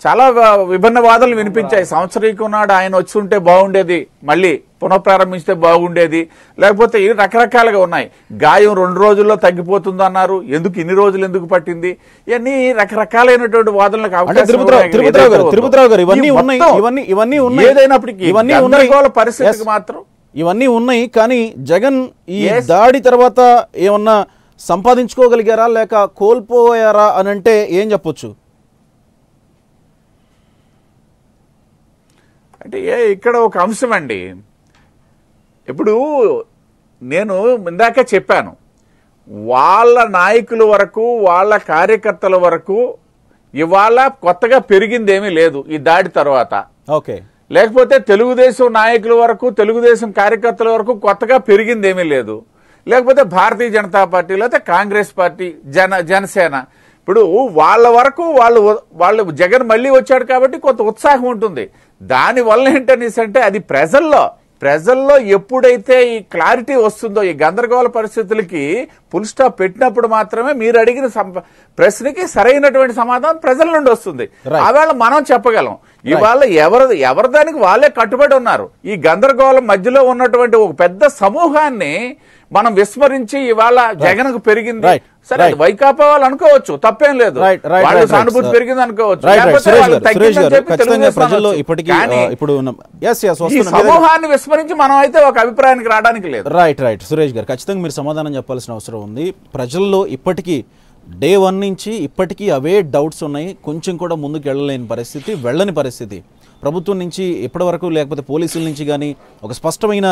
చాలా విభిన్న వాదనలు వినిపించాయి. సంవత్సరీకం నాడు ఆయన వచ్చి ఉంటే బాగుండేది, మళ్ళీ పునఃప్రారంభిస్తే బాగుండేది, లేకపోతే రకరకాలుగా ఉన్నాయి. గాయం 2 రోజుల్లో తగ్గిపోతుంది అన్నారు, ఎందుకు ఇన్ని రోజులు ఎందుకు పట్టింది? ఇవన్నీ రకరకాలైనటువంటి వాదనలకు ఏదైనప్పటికీ పరిస్థితికి మాత్రం ఇవన్నీ ఉన్నాయి. కానీ జగన్ ఈ దాడి తర్వాత ఏమన్నా సంపాదించుకోగలిగారా లేక కోల్పోయారా అని అంటే ఏం చెప్పొచ్చు? అంటే ఇక్కడ ఒక అంశం అండి. ఇప్పుడు నేను ఇందాకే చెప్పాను, వాళ్ళ నాయకుల వరకు, వాళ్ళ కార్యకర్తల వరకు ఇవాళ కొత్తగా పెరిగిందేమీ లేదు ఈ దాడి తర్వాత. ఓకే, లేకపోతే తెలుగుదేశం నాయకుల వరకు, తెలుగుదేశం కార్యకర్తల వరకు కొత్తగా పెరిగిందేమీ లేదు. లేకపోతే భారతీయ జనతా పార్టీ, లేకపోతే కాంగ్రెస్ పార్టీ, జనసేన, ఇప్పుడు వాళ్ళ వరకు వాళ్ళు జగన్ మళ్ళీ వచ్చాడు కాబట్టి కొంత ఉత్సాహం ఉంటుంది. దానివల్ల ఏంటనేసి అది ప్రజల్లో ఎప్పుడైతే ఈ క్లారిటీ వస్తుందో, ఈ గందరగోళ పరిస్థితులకి ఫుల్ స్టాప్ పెట్టినప్పుడు మాత్రమే మీరు అడిగిన ప్రశ్నకి సరైనటువంటి సమాధానం ప్రజల నుండి వస్తుంది. ఆవేళ మనం చెప్పగలం. ఇవాళ ఎవరి దానికి వాళ్ళే కట్టుబడి ఉన్నారు. ఈ గందరగోళం మధ్యలో ఉన్నటువంటి ఒక పెద్ద సమూహాన్ని మనం విస్మరించి ఇవాళ జగన్కు పెరిగింది, సరే వైకాపా వాళ్ళు అనుకోవచ్చు, తప్పేం లేదు, వాళ్ళు సానుభూతి పెరిగింది అనుకోవచ్చు. సమూహాన్ని విస్మరించి మనం అయితే ఒక అభిప్రాయానికి రావడానికి లేదు. రైట్ సురేష్ గారు, ఖచ్చితంగా మీరు సమాధానం చెప్పాల్సిన అవసరం ఉంది. ప్రజల్లో ఇప్పటికీ డే 1 నుంచి ఇప్పటికీ అవే డౌట్స్ ఉన్నాయి. కొంచెం కూడా ముందుకు వెళ్ళని పరిస్థితి ప్రభుత్వం నుంచి ఇప్పటి వరకు, లేకపోతే పోలీసుల నుంచి కానీ ఒక స్పష్టమైన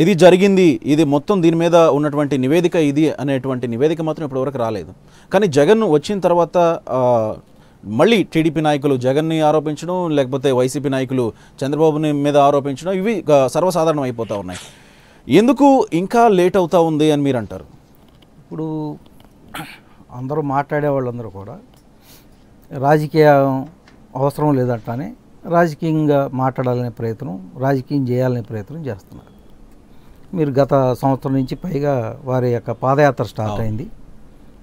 ఇది జరిగింది, ఇది మొత్తం దీని మీద ఉన్నటువంటి నివేదిక ఇది అనేటువంటి నివేదిక మాత్రం ఇప్పటివరకు రాలేదు. కానీ జగన్ వచ్చిన తర్వాత మళ్ళీ టీడీపీ నాయకులు జగన్ని ఆరోపించడం, లేకపోతే వైసీపీ నాయకులు చంద్రబాబుని మీద ఆరోపించడం, ఇవి సర్వసాధారణం అయిపోతూ ఉన్నాయి. ఎందుకు ఇంకా లేట్ అవుతూ ఉంది అని మీరు అంటారు? ఇప్పుడు అందరూ మాట్లాడే వాళ్ళందరూ కూడా రాజకీయ అవసరం లేదంటానే రాజకీయంగా మాట్లాడాలనే ప్రయత్నం, రాజకీయం చేయాలనే ప్రయత్నం చేస్తున్నారు. మీరు గత సంవత్సరం నుంచి పైగా వారి యొక్క పాదయాత్ర స్టార్ట్ అయింది.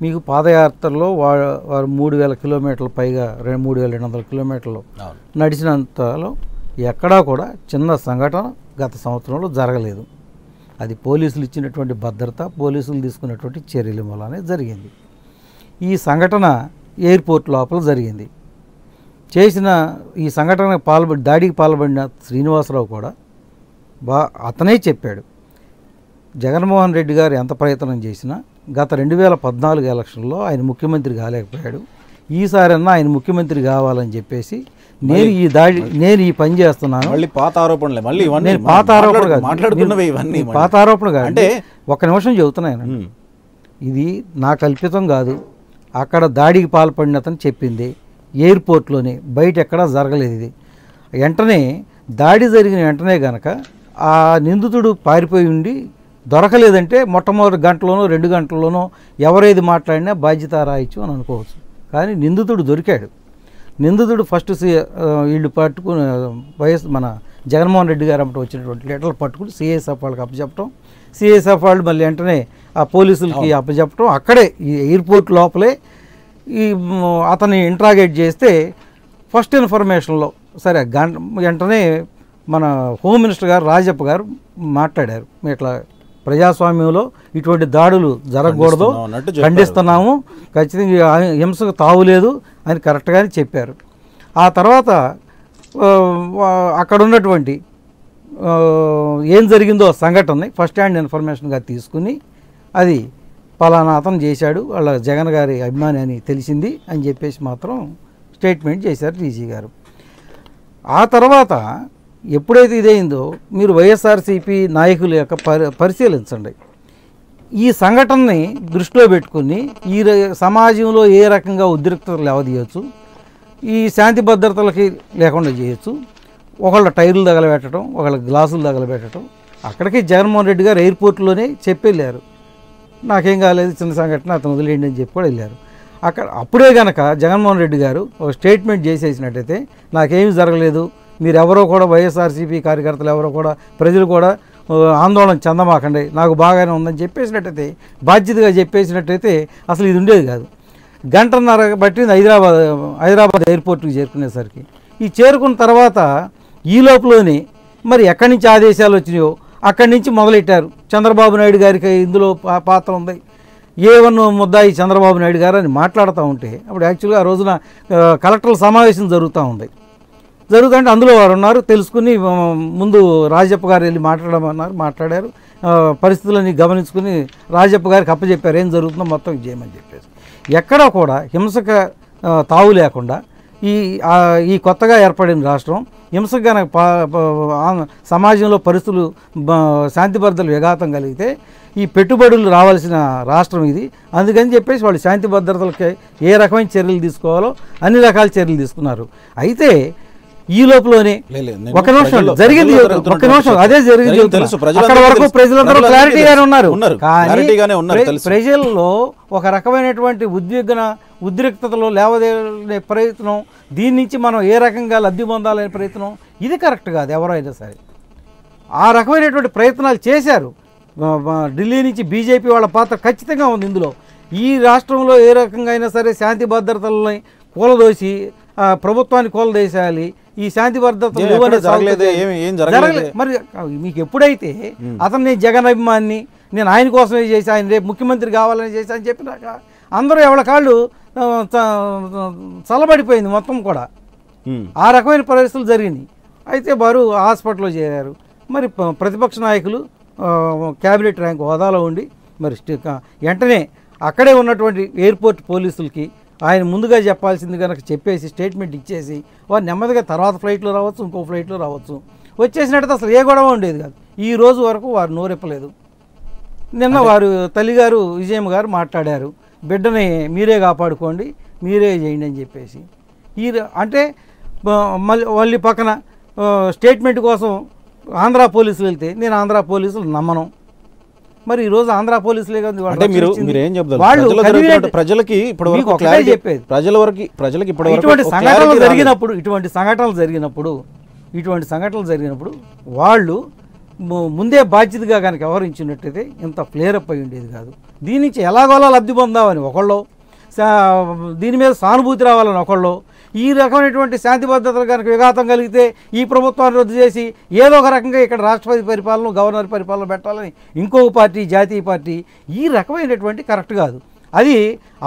మీకు పాదయాత్రలో వారు 3000 కిలోమీటర్ల పైగా 3200 కిలోమీటర్లు నడిచినంతలో ఎక్కడా కూడా చిన్న సంఘటన గత సంవత్సరంలో జరగలేదు. అది పోలీసులు ఇచ్చినటువంటి భద్రత, పోలీసులు తీసుకున్నటువంటి చర్యల వల్లనే జరిగింది. ఈ సంఘటన ఎయిర్పోర్ట్ లోపల జరిగింది. చేసిన ఈ సంఘటన దాడికి పాల్పడిన శ్రీనివాసరావు కూడా అతనే చెప్పాడు, జగన్మోహన్ రెడ్డి గారు ఎంత ప్రయత్నం చేసినా గత 2014 ఎలక్షన్లో ఆయన ముఖ్యమంత్రి కాలేకపోయాడు, ఈసారన్నా ఆయన ముఖ్యమంత్రి కావాలని చెప్పేసి నేను ఈ పని చేస్తున్నాను. మళ్ళీ పాత ఆరోపణలే, మళ్ళీ నేను పాత ఆరోపణ మాట్లాడుతున్నవి ఇవన్నీ పాత ఆరోపణ కాదు. అంటే ఒక నిమిషం చెబుతున్నాను, ఇది నా కల్పితం కాదు. అక్కడ దాడికి పాల్పడిన అతను చెప్పింది ఎయిర్పోర్ట్లోనే, బయట ఎక్కడా జరగలేదు. ఇది వెంటనే దాడి జరిగిన వెంటనే గనక ఆ నిందితుడు పారిపోయి ఉండి దొరకలేదంటే మొట్టమొదటి గంటలోనో 2 గంటల్లోనో ఎవరేది మాట్లాడినా బాధ్యత రాయొచ్చు అని అనుకోవచ్చు. కానీ నిందితుడు దొరికాడు. నిందితుడు ఫస్ట్ వీళ్ళు పట్టుకుని మన జగన్మోహన్ రెడ్డి గారు అప్పుడు వచ్చినటువంటి లెటర్లు పట్టుకుని సిఐఎస్ఎఫ్ వాళ్ళకి అప్పచెప్పటం, సిఐఎస్ఎఫ్ వాళ్ళు మళ్ళీ వెంటనే ఆ పోలీసులకి అప్పచెప్పటం, అక్కడే ఈ ఎయిర్పోర్ట్ లోపలే ఈ అతన్ని ఇంట్రాగేట్ చేస్తే ఫస్ట్ ఇన్ఫర్మేషన్లో సరే వెంటనే మన హోమ్ మినిస్టర్ గారు రాజప్ప గారు మాట్లాడారు, ఇట్లా ప్రజాస్వామ్యంలో ఇటువంటి దాడులు జరగకూడదు, ఖండిస్తున్నాము, ఖచ్చితంగా హింసకు తావులేదు అని కరెక్ట్గానే చెప్పారు. ఆ తర్వాత అక్కడ ఉన్నటువంటి ఏం జరిగిందో సంఘటనని ఫస్ట్ హ్యాండ్ ఇన్ఫర్మేషన్గా తీసుకుని అది పలానా అతను చేశాడు, వాళ్ళ జగన్ గారి అభిమాని అని తెలిసింది అని చెప్పేసి మాత్రం స్టేట్మెంట్ చేశారు డీజీ గారు. ఆ తర్వాత ఎప్పుడైతే ఇదైందో మీరు వైఎస్ఆర్సీపీ నాయకుల యొక్క పరిశీలించండి. ఈ సంఘటనని దృష్టిలో పెట్టుకుని ఈ సమాజంలో ఏ రకంగా ఉద్రిక్తతలు లేవదీయచ్చు, ఈ శాంతి భద్రతలకి లేకుండా చేయొచ్చు. ఒకళ్ళ టైర్లు తగలబెట్టడం, ఒకళ్ళ గ్లాసులు తగలబెట్టడం. అక్కడికి జగన్మోహన్ రెడ్డి గారు ఎయిర్పోర్ట్లోనే చెప్పెళ్ళారు, నాకేం కాలేదు, చిన్న సంఘటన, అతను వదిలేయండి అని చెప్పి కూడా వెళ్ళారు. అప్పుడే కనుక జగన్మోహన్ రెడ్డి గారు ఒక స్టేట్మెంట్ చేసేసినట్టయితే నాకేమీ జరగలేదు, మీరెవరో కూడా వైఎస్ఆర్సీపీ కార్యకర్తలు ఎవరో కూడా ప్రజలు కూడా ఆందోళన చెందమాకండి, నాకు బాగానే ఉందని చెప్పేసినట్టయితే, బాధ్యతగా చెప్పేసినట్టయితే అసలు ఇది ఉండేది కాదు. గంటన్నర పట్టింది హైదరాబాద్ ఎయిర్పోర్ట్కి చేరుకునేసరికి. ఈ చేరుకున్న తర్వాత ఈ లోపలనే మరి ఎక్కడి నుంచి ఆదేశాలు వచ్చినాయో అక్కడి నుంచి మొదలెట్టారు. చంద్రబాబు నాయుడు గారికి ఇందులో పాత్ర ఉంది, ఏ1 ముద్దాయి చంద్రబాబు నాయుడు గారు అని మాట్లాడుతూ ఉంటే అప్పుడు యాక్చువల్గా ఆ రోజున కలెక్టర్ల సమావేశం జరుగుతుంటే అందులో వారు ఉన్నారు. తెలుసుకుని ముందు రాజప్ప గారు వెళ్ళి మాట్లాడమన్నారు, మాట్లాడారు. పరిస్థితులని గమనించుకుని రాజప్ప గారికి అప్పచెప్పారు, ఏం జరుగుతుందో మొత్తం చేయమని చెప్పేసి. ఎక్కడా కూడా హింసక తావు లేకుండా ఈ కొత్తగా ఏర్పడిన రాష్ట్రం హింసకు కనుక సమాజంలో పరిస్థితులు శాంతి భద్రతలు విఘాతం కలిగితే ఈ పెట్టుబడులు రావాల్సిన రాష్ట్రం ఇది. అందుకని చెప్పేసి వాళ్ళు శాంతి భద్రతలకి ఏ రకమైన చర్యలు తీసుకోవాలో అన్ని రకాల చర్యలు తీసుకున్నారు. అయితే ఈ లోపలనే ఒక నిమిషం జరిగింది, ఒక నిమిషం అదే జరిగింది. అక్కడ వరకు ప్రజలందరూ క్లారిటీగానే ఉన్నారు. కానీ ప్రజల్లో ఒక రకమైనటువంటి ఉద్రిక్తతలో లేవదే ప్రయత్నం, దీని నుంచి మనం ఏ రకంగా లబ్ధి పొందాలనే ప్రయత్నం, ఇది కరెక్ట్ కాదు. ఎవరైనా సరే ఆ రకమైనటువంటి ప్రయత్నాలు చేశారు. ఢిల్లీ నుంచి బీజేపీ వాళ్ళ పాత్ర ఖచ్చితంగా ఉంది ఇందులో. ఈ రాష్ట్రంలో ఏ రకంగా అయినా సరే శాంతి భద్రతలని కూలదోసి ప్రభుత్వాన్ని కూలదేశాలి, ఈ శాంతి భద్రతలు జరగలేదు. మరి మీకు ఎప్పుడైతే అతను నేను జగన్ అభిమాన్ని, నేను ఆయన కోసమే చేసి, ఆయన రేపు ముఖ్యమంత్రి కావాలని చేసి అని చెప్పినాక అందరూ ఎవరి కాళ్ళు చల్లబడిపోయింది మొత్తం కూడా. ఆ రకమైన పరిస్థితులు జరిగినాయి. అయితే వారు హాస్పిటల్లో చేరారు. మరి ప్రతిపక్ష నాయకులు క్యాబినెట్ ర్యాంక్ హోదాలో ఉండి మరి వెంటనే అక్కడే ఉన్నటువంటి ఎయిర్పోర్ట్ పోలీసులకి ఆయన ముందుగా చెప్పాల్సింది కనుక చెప్పేసి స్టేట్మెంట్ ఇచ్చేసి వారు నెమ్మదిగా తర్వాత ఫ్లైట్లో రావచ్చు, ఇంకో ఫ్లైట్లో రావచ్చు, వచ్చేసినట్టు అసలు ఏ గొడవ ఉండేది కాదు. ఈ రోజు వరకు వారు నోరెప్పలేదు. నిన్న వారు తల్లిగారు విజయమ్మ గారు మాట్లాడారు, బిడ్డని మీరే కాపాడుకోండి, మీరే చేయండి అని చెప్పేసి. అంటే మళ్ళీ పక్కన స్టేట్మెంట్ కోసం ఆంధ్ర పోలీసులు వెళ్తే నేను ఆంధ్ర పోలీసులు నమ్మను. మరి ఈరోజు ఆంధ్ర పోలీసులే కాదు అంటే మీరేం చెప్తారు ప్రజలకి ప్రజలకి ఇటువంటి సంఘటనలు జరిగినప్పుడు వాళ్ళు ముందే బాధ్యతగా కనుక వ్యవహరించినట్టయితే ఇంత ఫ్లేరప్ అయి ఉండేది కాదు. దీని నుంచి ఎలాగోలా లబ్ధి పొందామని ఒకళ్ళు, దీని మీద సానుభూతి రావాలని ఒకళ్ళు, ఈ రకమైనటువంటి శాంతి భద్రతలు కనుక విఘాతం కలిగితే ఈ ప్రభుత్వాన్ని రద్దు చేసి ఏదో ఒక రకంగా ఇక్కడ రాష్ట్రపతి పరిపాలన, గవర్నర్ పరిపాలన పెట్టాలని ఇంకొక పార్టీ, జాతీయ పార్టీ, ఈ రకమైనటువంటి కరెక్ట్ కాదు. అది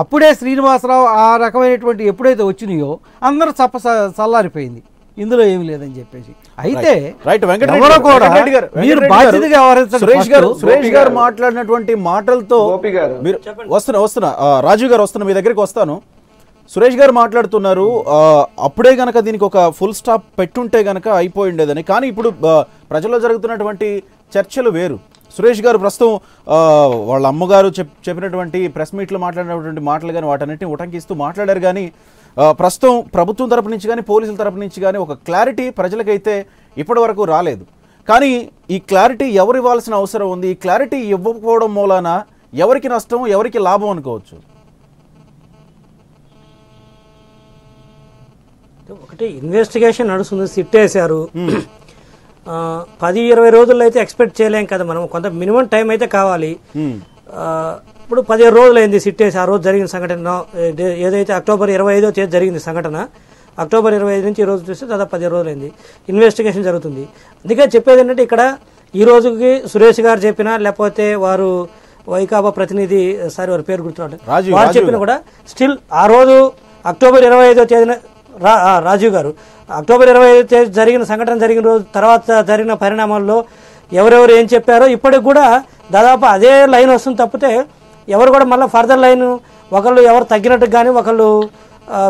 అప్పుడే శ్రీనివాసరావు ఆ రకమైనటువంటి ఎప్పుడైతే వచ్చినాయో అందరూ చల్లారిపోయింది, ఇందులో ఏమి లేదని చెప్పేసి. అయితే మీరు బాధ్యతగా సురేష్ గారు మాట్లాడినటువంటి మాటలతో మీరు వస్తున్నా రాజు గారు వస్తున్నా మీ దగ్గరికి వస్తాను. సురేష్ గారు మాట్లాడుతున్నారు అప్పుడే గనక దీనికి ఒక ఫుల్ స్టాప్ పెట్టుంటే గనక అయిపోయి ఉండేదని. కానీ ఇప్పుడు ప్రజల్లో జరుగుతున్నటువంటి చర్చలు వేరు. సురేష్ గారు ప్రస్తుతం వాళ్ళ అమ్మగారు చెప్పినటువంటి ప్రెస్ మీట్లో మాట్లాడినటువంటి మాటలు కానీ వాటన్నిటిని ఉటంకిస్తూ మాట్లాడారు. కానీ ప్రస్తుతం ప్రభుత్వం తరపు నుంచి కానీ పోలీసుల తరపు నుంచి కానీ ఒక క్లారిటీ ప్రజలకైతే ఇప్పటి వరకు రాలేదు. కానీ ఈ క్లారిటీ ఎవరు ఇవ్వాల్సిన అవసరం ఉంది? ఈ క్లారిటీ ఇవ్వకపోవడం మూలాన ఎవరికి నష్టం, ఎవరికి లాభం అనుకోవచ్చు? ఒకటి ఇన్వెస్టిగేషన్ నడుస్తుంది, సిట్ వేశారు. 10-20 రోజుల్లో అయితే ఎక్స్పెక్ట్ చేయలేం కదా మనం, కొంత మినిమం టైం అయితే కావాలి. ఇప్పుడు 17 రోజులు అయింది సిట్ వేసి. ఆ రోజు జరిగిన సంఘటన ఏదైతే అక్టోబర్ 25వ తేదీ జరిగింది సంఘటన, అక్టోబర్ 25 నుంచి ఈ రోజు చూస్తే దాదాపు 15 రోజులు అయింది. ఇన్వెస్టిగేషన్ జరుగుతుంది. అందుకే చెప్పేది ఏంటంటే ఇక్కడ ఈ రోజుకి సురేష్ గారు చెప్పినా లేకపోతే వారు వైకాపా ప్రతినిధి సారీ వారి పేరు గుర్తురావట్లేదు వారు చెప్పినా కూడా స్టిల్ ఆ రోజు అక్టోబర్ 25వ తేదీన రాజీవ్ గారు అక్టోబర్ 25వ తేదీ జరిగిన సంఘటన జరిగిన రోజు తర్వాత జరిగిన పరిణామాల్లో ఎవరెవరు ఏం చెప్పారో ఇప్పటికి కూడా దాదాపు అదే లైన్ వస్తుంది తప్పితే ఎవరు కూడా మళ్ళీ ఫర్దర్ లైన్ ఒకళ్ళు ఎవరు తగ్గినట్టు కానీ ఒకళ్ళు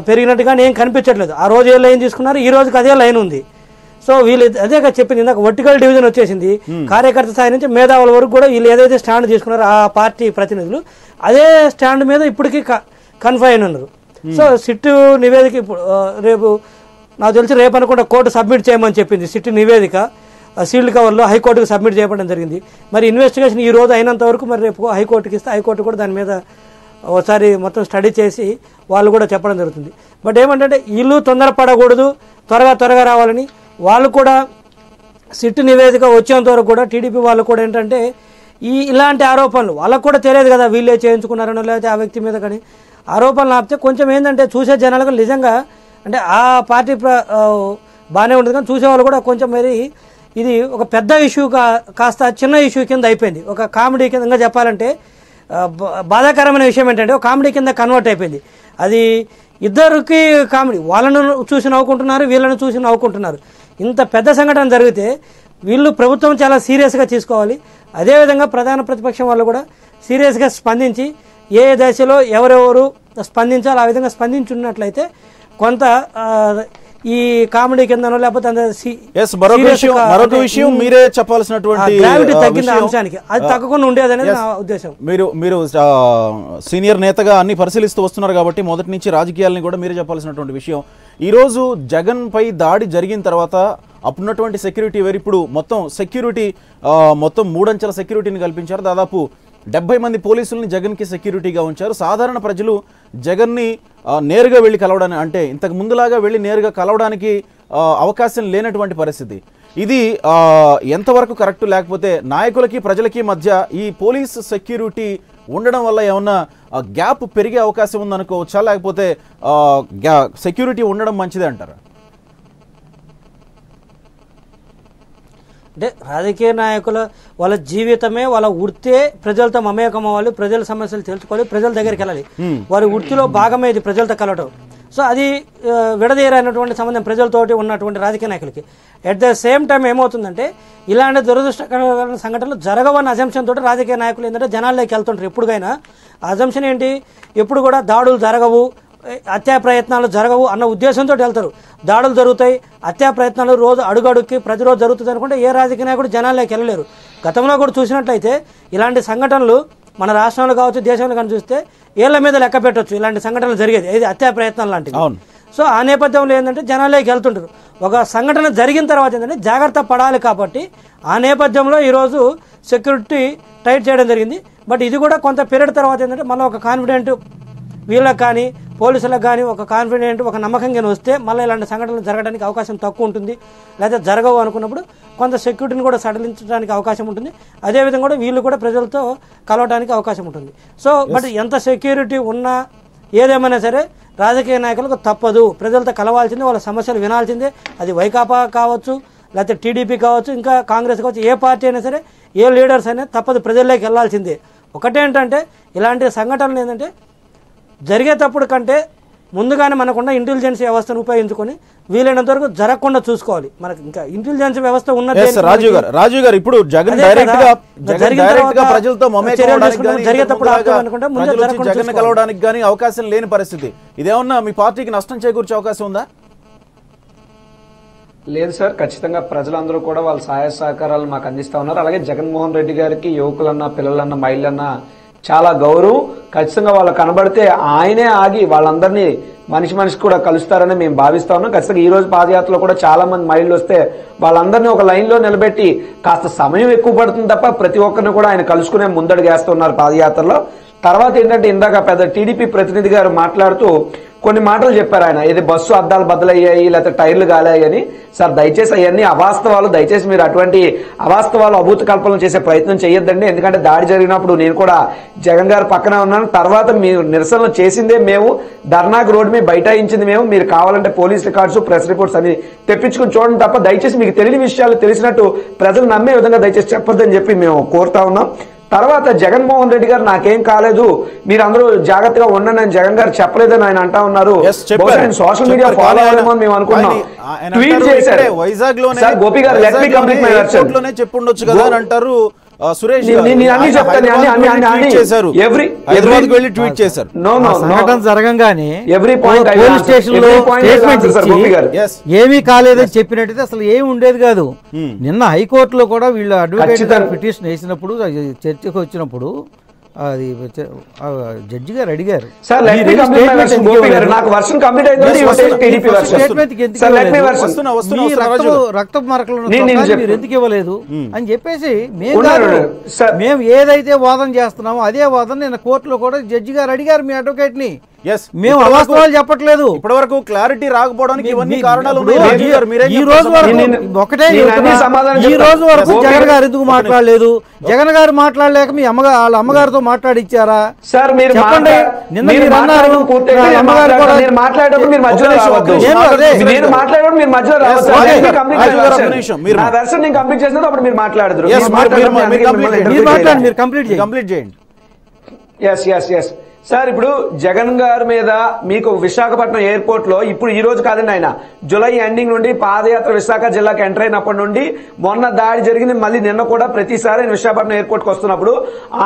పెరిగినట్టు కానీ ఏం కనిపించట్లేదు. ఆ రోజు ఏ లైన్ తీసుకున్నారు, ఈ రోజుకి అదే లైన్ ఉంది. సో వీళ్ళు అదే చెప్పింది ఇందాక వర్టికల్ డివిజన్ వచ్చేసింది. కార్యకర్త స్థాయి నుంచి మేధావుల వరకు కూడా వీళ్ళు ఏదైతే స్టాండ్ తీసుకున్నారో ఆ పార్టీ ప్రతినిధులు అదే స్టాండ్ మీద ఇప్పటికీ కన్ఫైన్ ఉన్నారు. సో సిట్టు నివేదిక ఇప్పుడు రేపు నాకు తెలిసి రేపు అనుకుంటా కోర్టు సబ్మిట్ చేయమని చెప్పింది. సిట్టు నివేదిక సీల్డ్ కవర్లో హైకోర్టుకు సబ్మిట్ చేయడం జరిగింది. మరి ఇన్వెస్టిగేషన్ ఈ రోజు అయినంత వరకు మరి రేపు హైకోర్టుకి ఇస్తే హైకోర్టు కూడా దాని మీద ఒకసారి మొత్తం స్టడీ చేసి వాళ్ళు కూడా చెప్పడం జరుగుతుంది. బట్ ఏమంటే వీళ్ళు తొందరపడకూడదు, త్వరగా రావాలని వాళ్ళు కూడా సిట్టు నివేదిక వచ్చేంత వరకు కూడా టీడీపీ వాళ్ళు కూడా ఏంటంటే ఇలాంటి ఆరోపణలు వాళ్ళకు కూడా తెలియదు కదా వీళ్ళే చేయించుకున్నారనో లేకపోతే ఆ వ్యక్తి మీద కానీ ఆరోపణలు ఆపితే కొంచెం ఏంటంటే చూసే జనాలకు నిజంగా అంటే ఆ పార్టీ బాగానే ఉంటుంది కానీ చూసేవాళ్ళు కూడా కొంచెం మరి ఇది ఒక పెద్ద ఇష్యూ కాస్త చిన్న ఇష్యూ కింద అయిపోయింది. ఒక కామెడీ కింద చెప్పాలంటే బాధాకరమైన విషయం ఏంటంటే ఒక కామెడీ కింద కన్వర్ట్ అయిపోయింది. అది ఇద్దరికి కామెడీ, వాళ్ళను చూసి నవ్వుకుంటున్నారు, వీళ్ళను చూసి నవ్వుకుంటున్నారు. ఇంత పెద్ద సంఘటన జరిగితే వీళ్ళు ప్రభుత్వం చాలా సీరియస్గా తీసుకోవాలి. అదేవిధంగా ప్రధాన ప్రతిపక్షం వాళ్ళు కూడా సీరియస్గా స్పందించి ఏ దశలో ఎవరెవరు స్పందించాలో ఆ విధంగా స్పందించున్నట్లయితే కొంత ఈ కామెడీ కిందనో లేకపోతే మరొక విషయం మీరే చెప్పాల్సినటువంటి గ్రావిటీ తగ్గిన అంశానికి అది తగ్గకుండా ఉండేదనేది నా ఉద్దేశం. మీరు సీనియర్ నేతగా అన్ని పరిశీలిస్తూ వస్తున్నారు కాబట్టి మొదటి నుంచి రాజకీయాలని కూడా మీరే చెప్పాల్సినటువంటి విషయం. ఈరోజు జగన్ పై దాడి జరిగిన తర్వాత అప్పుడున్నటువంటి సెక్యూరిటీ వేరు, ఇప్పుడు మొత్తం సెక్యూరిటీ మొత్తం 3 అంచెల సెక్యూరిటీని కల్పించారు. దాదాపు 70 మంది పోలీసుల్ని జగన్కి సెక్యూరిటీగా ఉంచారు. సాధారణ ప్రజలు జగన్ని నేరుగా వెళ్ళి కలవడానికి అంటే ఇంతకు ముందులాగా వెళ్ళి నేరుగా కలవడానికి అవకాశం లేనటువంటి పరిస్థితి. ఇది ఎంతవరకు కరెక్ట్, లేకపోతే నాయకులకి ప్రజలకి మధ్య ఈ పోలీస్ సెక్యూరిటీ ఉండడం వల్ల ఏమన్నా గ్యాప్ పెరిగే అవకాశం ఉందనుకోవచ్చా, లేకపోతే సెక్యూరిటీ ఉండడం మంచిదే అంటారా? అంటే రాజకీయ నాయకుల వాళ్ళ జీవితమే వాళ్ళ వృత్తే ప్రజలతో మమేకం అవ్వాలి, ప్రజల సమస్యలు తెలుసుకోవాలి, ప్రజల దగ్గరికి వెళ్ళాలి. వారి వృత్తిలో భాగమే ఇది ప్రజలతో కలవటం. సో అది విడదీయరైనటువంటి సంబంధం ప్రజలతోటి ఉన్నటువంటి రాజకీయ నాయకులకి. ఎట్ ద సేమ్ టైం ఏమవుతుందంటే ఇలాంటి దురదృష్టకరమైన సంఘటనలు జరగవన్న అజంప్షన్ తోటి రాజకీయ నాయకులు ఏంటంటే జనాల్లోకి వెళ్తుంటారు. ఎప్పుడుకైనా అజంప్షన్ ఏంటి, ఎప్పుడు కూడా దాడులు జరగవు, హత్యా ప్రయత్నాలు జరగవు అన్న ఉద్దేశంతో వెళ్తారు. దాడులు జరుగుతాయి, హత్యా ప్రయత్నాలు రోజు అడుగడుక్కి ప్రతిరోజు జరుగుతుంది అనుకుంటే ఏ రాజకీయ నాయకుడు జనాల్లోకి వెళ్ళలేరు. గతంలో కూడా చూసినట్లయితే ఇలాంటి సంఘటనలు మన రాష్ట్రంలో కావచ్చు దేశంలో కానీ చూస్తే ఏళ్ల మీద లెక్క పెట్టవచ్చు ఇలాంటి సంఘటనలు జరిగేది, ఇది హత్యా ప్రయత్నాలు లాంటివి. సో ఆ నేపథ్యంలో ఏంటంటే జనాలకి వెళ్తుంటారు. ఒక సంఘటన జరిగిన తర్వాత ఏంటంటే జాగ్రత్త పడాలి కాబట్టి ఆ నేపథ్యంలో ఈరోజు సెక్యూరిటీ టైట్ చేయడం జరిగింది. బట్ ఇది కూడా కొంత పీరియడ్ తర్వాత ఏంటంటే మళ్ళీ ఒక కాన్ఫిడెంట్ వీళ్ళకి కానీ పోలీసులకు కానీ ఒక కాన్ఫిడెంట్ ఒక నమ్మకంగా వస్తే మళ్ళీ ఇలాంటి సంఘటనలు జరగడానికి అవకాశం తక్కువ ఉంటుంది. లేదా జరగవు అనుకున్నప్పుడు కొంత సెక్యూరిటీని కూడా సడలించడానికి అవకాశం ఉంటుంది. అదేవిధంగా కూడా వీళ్ళు కూడా ప్రజలతో కలవడానికి అవకాశం ఉంటుంది. సో బట్ ఎంత సెక్యూరిటీ ఉన్నా ఏదేమైనా సరే రాజకీయ నాయకులకు తప్పదు, ప్రజలతో కలవాల్సిందే, వాళ్ళ సమస్యలు వినాల్సిందే. అది వైకాపా కావచ్చు, లేకపోతే టీడీపీ కావచ్చు, ఇంకా కాంగ్రెస్ కావచ్చు, ఏ పార్టీ అయినా సరే, ఏ లీడర్స్ అయినా తప్పదు, ప్రజల్లోకి వెళ్లాల్సిందే. ఒకటేంటంటే ఇలాంటి సంఘటనలు ఏంటంటే జరిగేటప్పుడు కంటే ముందుగానే మనకున్న ఇంటెలిజెన్స్ వ్యవస్థను ఉపయోగించుకొని వీలైనంత వరకు జరగకుండా చూసుకోవాలి. మనకి ఇంకా ఇంటెలిజెన్స్ వ్యవస్థ ఉన్నది. రాజు గారు ఇప్పుడు జగన్ డైరెక్ట్ గా ప్రజలతో జగన్ కలవడానికి కానీ అవకాశం లేని పరిస్థితి. ఇదేమన్నా మీ పార్టీకి నష్టం చేకూర్చే అవకాశం ఉందా? లేదు సార్, ఖచ్చితంగా ప్రజలందరూ కూడా వాళ్ళ సహాయ సహకారాలు మాకు అందిస్తా ఉన్నారు. అలాగే జగన్మోహన్ రెడ్డి గారికి యువకులన్నా, పిల్లలన్నా, మహిళలన్నా చాలా గౌరవం. ఖచ్చితంగా వాళ్ళు కనబడితే ఆయనే ఆగి వాళ్ళందరినీ మనిషికి కూడా కలుస్తారని మేము భావిస్తా ఉన్నాం. ఖచ్చితంగా ఈ రోజు పాదయాత్రలో కూడా చాలా మంది మహిళలు వస్తే వాళ్ళందరినీ ఒక లైన్ లో నిలబెట్టి కాస్త సమయం ఎక్కువ పడుతుంది తప్ప ప్రతి ఒక్కరిని కూడా ఆయన కలుసుకునే ముందడుగేస్తున్నారు పాదయాత్రలో. తర్వాత ఏంటంటే ఇందాక పెద్ద టీడీపీ ప్రతినిధి గారు మాట్లాడుతూ కొన్ని మాటలు చెప్పారు. ఆయన ఇది బస్సు అద్దాలు బద్దలయ్యాయి, లేకపోతే టైర్లు గాలాయి అని. సార్ దయచేసి అవన్నీ అవాస్తవాలు. దయచేసి మీరు అటువంటి అవాస్తవాలు, అభూత కల్పనలు చేసే ప్రయత్నం చేయొద్దండి. ఎందుకంటే దాడి జరిగినప్పుడు నేను కూడా జగన్ గారు పక్కనే ఉన్నాను. తర్వాత మీరు నిరసనలు చేసిందే మేము, ధర్నాకు రోడ్డు మీద బైఠాయించింది మేము. మీరు కావాలంటే పోలీస్ రికార్డ్స్, ప్రెస్ రిపోర్ట్స్ అని తెప్పించుకుని చూడండి తప్ప దయచేసి మీకు తెలియని విషయాలు తెలిసినట్టు ప్రజలు నమ్మే విధంగా దయచేసి చెప్పొద్దని చెప్పి మేము కోరుతా ఉన్నాం. తర్వాత జగన్మోహన్ రెడ్డి గారు నాకేం కాలేదు, మీరు అందరూ జాగ్రత్తగా ఉండండి అని జగన్ గారు చెప్పలేదని ఆయన అంటా ఉన్నారు. సోషల్ మీడియా ఫాలో అవ్వలేమో మేము అనుకున్నాం. ట్వీట్ చేశారు వైజాగ్ లోనే, గోపి గారు let me complete my version చెప్పుండొచ్చు కదా అని అంటారు. సురేష్ జరగంగానే పోలీస్ స్టేషన్ లో ఏమీ కాలేదని చెప్పినట్టయితే అసలు ఏమి ఉండేది కాదు. నిన్న హైకోర్టులో కూడా వీళ్ళు అడ్వకేట్ గారు పిటిషన్ వేసినప్పుడు చర్చకు వచ్చినప్పుడు అది జడ్జి గారు అడిగారు రక్త మరకలు మీరు ఎందుకు ఇవ్వలేదు అని చెప్పేసి మేము ఏదైతే వాదన చేస్తున్నామో అదే వాదన నిన్న కోర్టులో కూడా జడ్జి గారు అడిగారు మీ అడ్వకేట్ ని. మేము అవాస్తవాలు చెప్పట్లేదు. ఇప్పటి వరకు క్లారిటీ రాకపోవడానికి ఇవన్నీ కారణాలు ఈ రోజు వరకు ఒకటే ఈ రోజు వరకు జగన్ గారు ఎందుకు మాట్లాడలేదు? జగన్ గారు మాట్లాడలేక మీ వాళ్ళ అమ్మగారితో మాట్లాడిచ్చారా? సార్ మీరు చెప్పండి. నిన్న మీరు అన్నారు అమ్మగారు కూడా మాట్లాడేటప్పుడు మీరు మధ్యలో రావద్దు. నేను మాట్లాడేటప్పుడు మీరు మధ్యలో రావద్దు. నేను కంప్లీట్ చేసినప్పుడు అప్పుడు మీరు మాట్లాడదు. మీరు కంప్లీట్ చేయండి. ఎస్ సార్, ఇప్పుడు జగన్ గారి మీద మీకు విశాఖపట్నం ఎయిర్పోర్ట్ లో ఇప్పుడు ఈ రోజు కాదండి, ఆయన జూలై ఎండింగ్ నుండి పాదయాత్ర విశాఖ జిల్లాకి ఎంటర్ అయినప్పటి నుండి మొన్న దాడి జరిగింది. మళ్ళీ నిన్న కూడా ప్రతిసారి ఆయన విశాఖపట్నం ఎయిర్పోర్ట్ కు వస్తున్నప్పుడు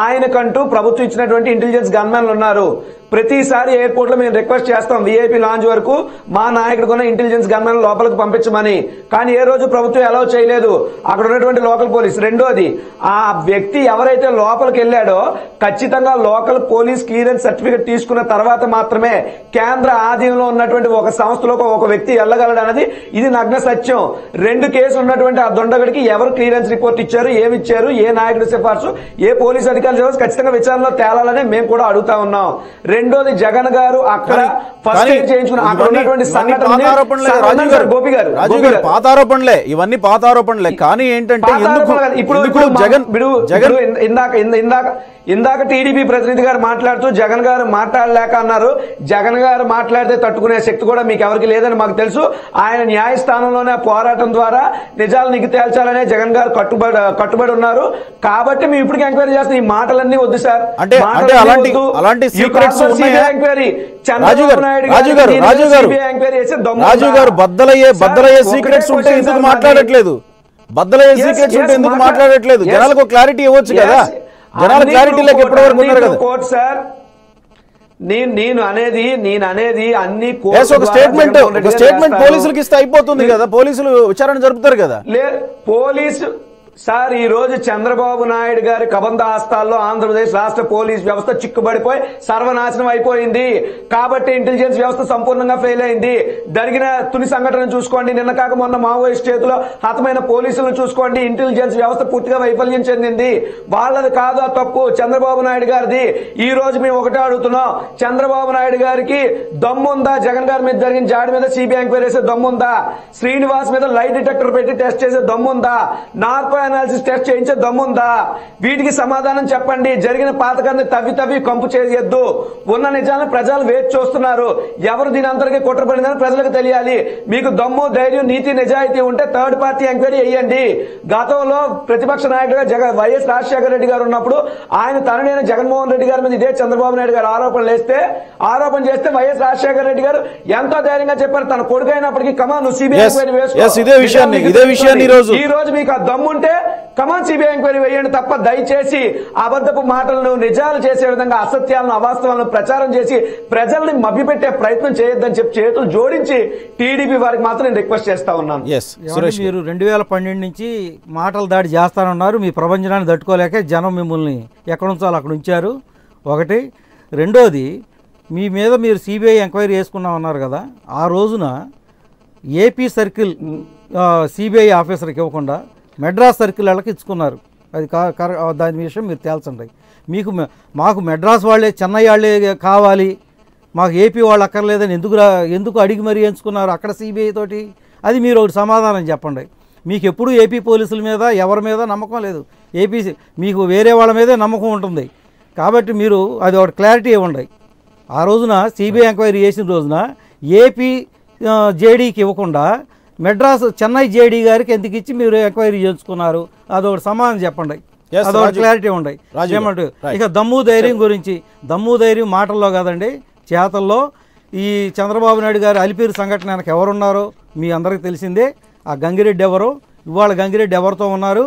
ఆయనకంటూ ప్రభుత్వం ఇచ్చినటువంటి ఇంటెలిజెన్స్ గన్మెన్లు ఉన్నారు. ప్రతిసారి ఎయిర్పోర్ట్ లో మేము రిక్వెస్ట్ చేస్తాం విఐపీ లాంజ్ వరకు మా నాయకుడికున్న ఇంటెలిజెన్స్ గన్మెన్ లోపలికి పంపించమని. కానీ ఏ రోజు ప్రభుత్వం అలౌ చేయలేదు అక్కడ ఉన్నటువంటి లోకల్ పోలీస్. రెండోది, ఆ వ్యక్తి ఎవరైతే లోపలికి వెళ్ళాడో ఖచ్చితంగా లోకల్ పోలీస్ క్లియరెన్స్ సర్టిఫికెట్ తీసుకున్న తర్వాత మాత్రమే కేంద్ర ఆధీనంలో ఉన్నటువంటి ఒక సంస్థలో ఒక వ్యక్తి వెళ్ళగలడు అనేది ఇది నగ్న సత్యం. 2 కేసులు ఉన్నటువంటి ఆ దొండగడికి ఎవరు క్లియరెన్స్ రిపోర్ట్ ఇచ్చారు, ఏమిచ్చారు, ఏ నాయకుడి సిఫార్సు, ఏ పోలీసు అధికారులు ఖచ్చితంగా విచారణలో తేలాలని మేము కూడా అడుగుతా ఉన్నాం. రెండోది, జగన్ గారు అక్కడ ఫస్ట్ ఎయిడ్ చేయించుకున్న అక్కడ ఉన్నటువంటి గోపి గారు పాత ఆరోపణలే, ఇవన్నీ పాత ఆరోపణలే. కానీ ఏంటంటే ఇందాక టీడీపీ ప్రతినిధి గారు మాట్లాడుతూ జగన్ గారు మాట్లాడలేక అన్నారు. జగన్ గారు మాట్లాడితే తట్టుకునే శక్తి కూడా మీకు ఎవరికి లేదని మాకు తెలుసు. ఆయన న్యాయస్థానంలోనే పోరాటం ద్వారా నిజాలు నిగ్గు తేల్చాలనే జగన్ గారు కట్టుబడి ఉన్నారు. కాబట్టి మేము ఇప్పటికీ ఎంక్వైరీ చేస్తాం. ఈ మాటలన్నీ వద్దు సార్. రాజు గారు బద్దలయ్యే సీక్రెట్స్ ఉంటే ఎందుకు మాట్లాడట్లేదు? బద్దలయ్యే సీక్రెట్స్ ఉంటే ఎందుకు మాట్లాడట్లేదు? జనాలకు క్లారిటీ ఇవ్వచ్చు కదా. జనాల క్లారిటీ లేక ఎప్పటి వరకు ఉన్నారు కదా. కోర్టు సార్, నేను అనేది అన్ని ఒక స్టేట్మెంట్ పోలీసులకు ఇస్తే అయిపోతుంది కదా. పోలీసులు విచారణ జరుపుతారు కదా. సార్ ఈ రోజు చంద్రబాబు నాయుడు గారి కబంధ హస్తాల్లో ఆంధ్రప్రదేశ్ రాష్ట్ర పోలీస్ వ్యవస్థ చిక్కుబడిపోయి సర్వనాశనం అయిపోయింది. కాబట్టి ఇంటెలిజెన్స్ వ్యవస్థ సంపూర్ణంగా ఫెయిల్ అయింది. జరిగిన తుని సంఘటన చూసుకోండి, నిన్న కాక మొన్న మావోయిస్ట్ చేతిలో హతమైన పోలీసులను చూసుకోండి. ఇంటెలిజెన్స్ వ్యవస్థ పూర్తిగా వైఫల్యం చెందింది. వాళ్ళది కాదు ఆ తప్పు, చంద్రబాబు నాయుడు గారిది. ఈ రోజు మేము ఒకటే అడుగుతున్నాం, చంద్రబాబు నాయుడు గారికి దమ్ముందా? జగన్ గారి మీద జరిగిన జాడి మీద సిబిఐ ఎంక్వైరీ చేసే దమ్ముందా? శ్రీనివాస్ మీద లై డిటెక్టర్ పెట్టి టెస్ట్ చేసే దమ్ముందా? నార్కో అనాలిసిస్ టెస్ట్ చేయించే దమ్ముందా? వీటికి సమాధానం చెప్పండి. జరిగిన పాతకాన్ని తవ్వి కంపు చేయొద్దు. ఉన్న నిజాలను ప్రజలు వేచి చూస్తున్నారు. ఎవరు దీని అందరికీ కుట్రపడిందని ప్రజలకు తెలియాలి. మీకు దమ్ము, ధైర్యం, నీతి, నిజాయితీ ఉంటే థర్డ్ పార్టీ ఎంక్వైరీ వేయండి. గతంలో ప్రతిపక్ష నాయకుడిగా వైఎస్ రాజశేఖర రెడ్డి గారు ఉన్నప్పుడు ఆయన తననైన జగన్మోహన్ రెడ్డి గారి మీద ఇదే చంద్రబాబు నాయుడు గారు ఆరోపణ చేస్తే వైఎస్ రాజశేఖర రెడ్డి గారు ఎంతో ధైర్యంగా చెప్పారు, తన కొడుకు అయినప్పటికీ కమా నువ్వు సిబిఐ ఎంక్వైరీ వేసుకో. ఈ రోజు మీకు ఆ దమ్ముంటే కమాన్ సిబిఐ ఎంక్వైరీ వేయండి తప్ప దయచేసి అబద్ధపు మాటలను నిజాలు చేసే విధంగా అసత్యాలను, అవాస్తవాలను ప్రచారం చేసి ప్రజల్ని మభ్యపెట్టే ప్రయత్నం చేయొద్దని చెప్పి చేతులు జోడించి టీడీపీ వారికి మాత్రం నేను రిక్వెస్ట్ చేస్తా ఉన్నాను. మీరు 2012 నుంచి మాటలు దాడి చేస్తానన్నారు. మీ ప్రపంచాన్ని తట్టుకోలేక జనం మిమ్మల్ని ఎక్కడ ఉంచాలో అక్కడ ఉంచారు. ఒకటి. రెండోది, మీ మీద మీరు సిబిఐ ఎంక్వైరీ చేసుకున్నామన్నారు కదా, ఆ రోజున ఏపీ సర్కిల్ సిబిఐ ఆఫీసర్కి ఇవ్వకుండా మెడ్రాస్ సర్కిల్ వాళ్ళకి ఇచ్చుకున్నారు. అది దాని విషయం మీరు తేల్చండి. మాకు మెడ్రాస్ వాళ్ళే, చెన్నై వాళ్ళే కావాలి, మాకు ఏపీ వాళ్ళు అక్కర్లేదని ఎందుకు అడిగి మరీ ఎంచుకున్నారు అక్కడ సిబిఐ తోటి? అది మీరు ఒకటి సమాధానం చెప్పండి. మీకు ఎప్పుడు ఏపీ పోలీసుల మీద ఎవరి మీద నమ్మకం లేదు, మీకు వేరే వాళ్ళ మీదే నమ్మకం ఉంటుంది. కాబట్టి మీరు అది ఒకటి క్లారిటీ ఇవ్వండి. ఆ రోజున సిబిఐ ఎంక్వైరీ చేసిన రోజున ఏపీ జేడీకి ఇవ్వకుండా మెడ్రాస్ చెన్నై జేడీ గారికి ఎందుకు ఇచ్చి మీరు ఎంక్వైరీ చేసుకున్నారు? అదొకటి సమాధానం చెప్పండి, అదొకటి క్లారిటీ ఉండాలి. ఏమంటారు? ఇక దమ్ము ధైర్యం గురించి, దమ్ము ధైర్యం మాటల్లో కాదండి, చేతల్లో. ఈ చంద్రబాబు నాయుడు గారు అలిపిరి సంఘటన వెనక ఎవరున్నారో మీ అందరికీ తెలిసిందే. ఆ గంగిరెడ్డి ఎవరో, ఇవాళ గంగిరెడ్డి ఎవరితో ఉన్నారు,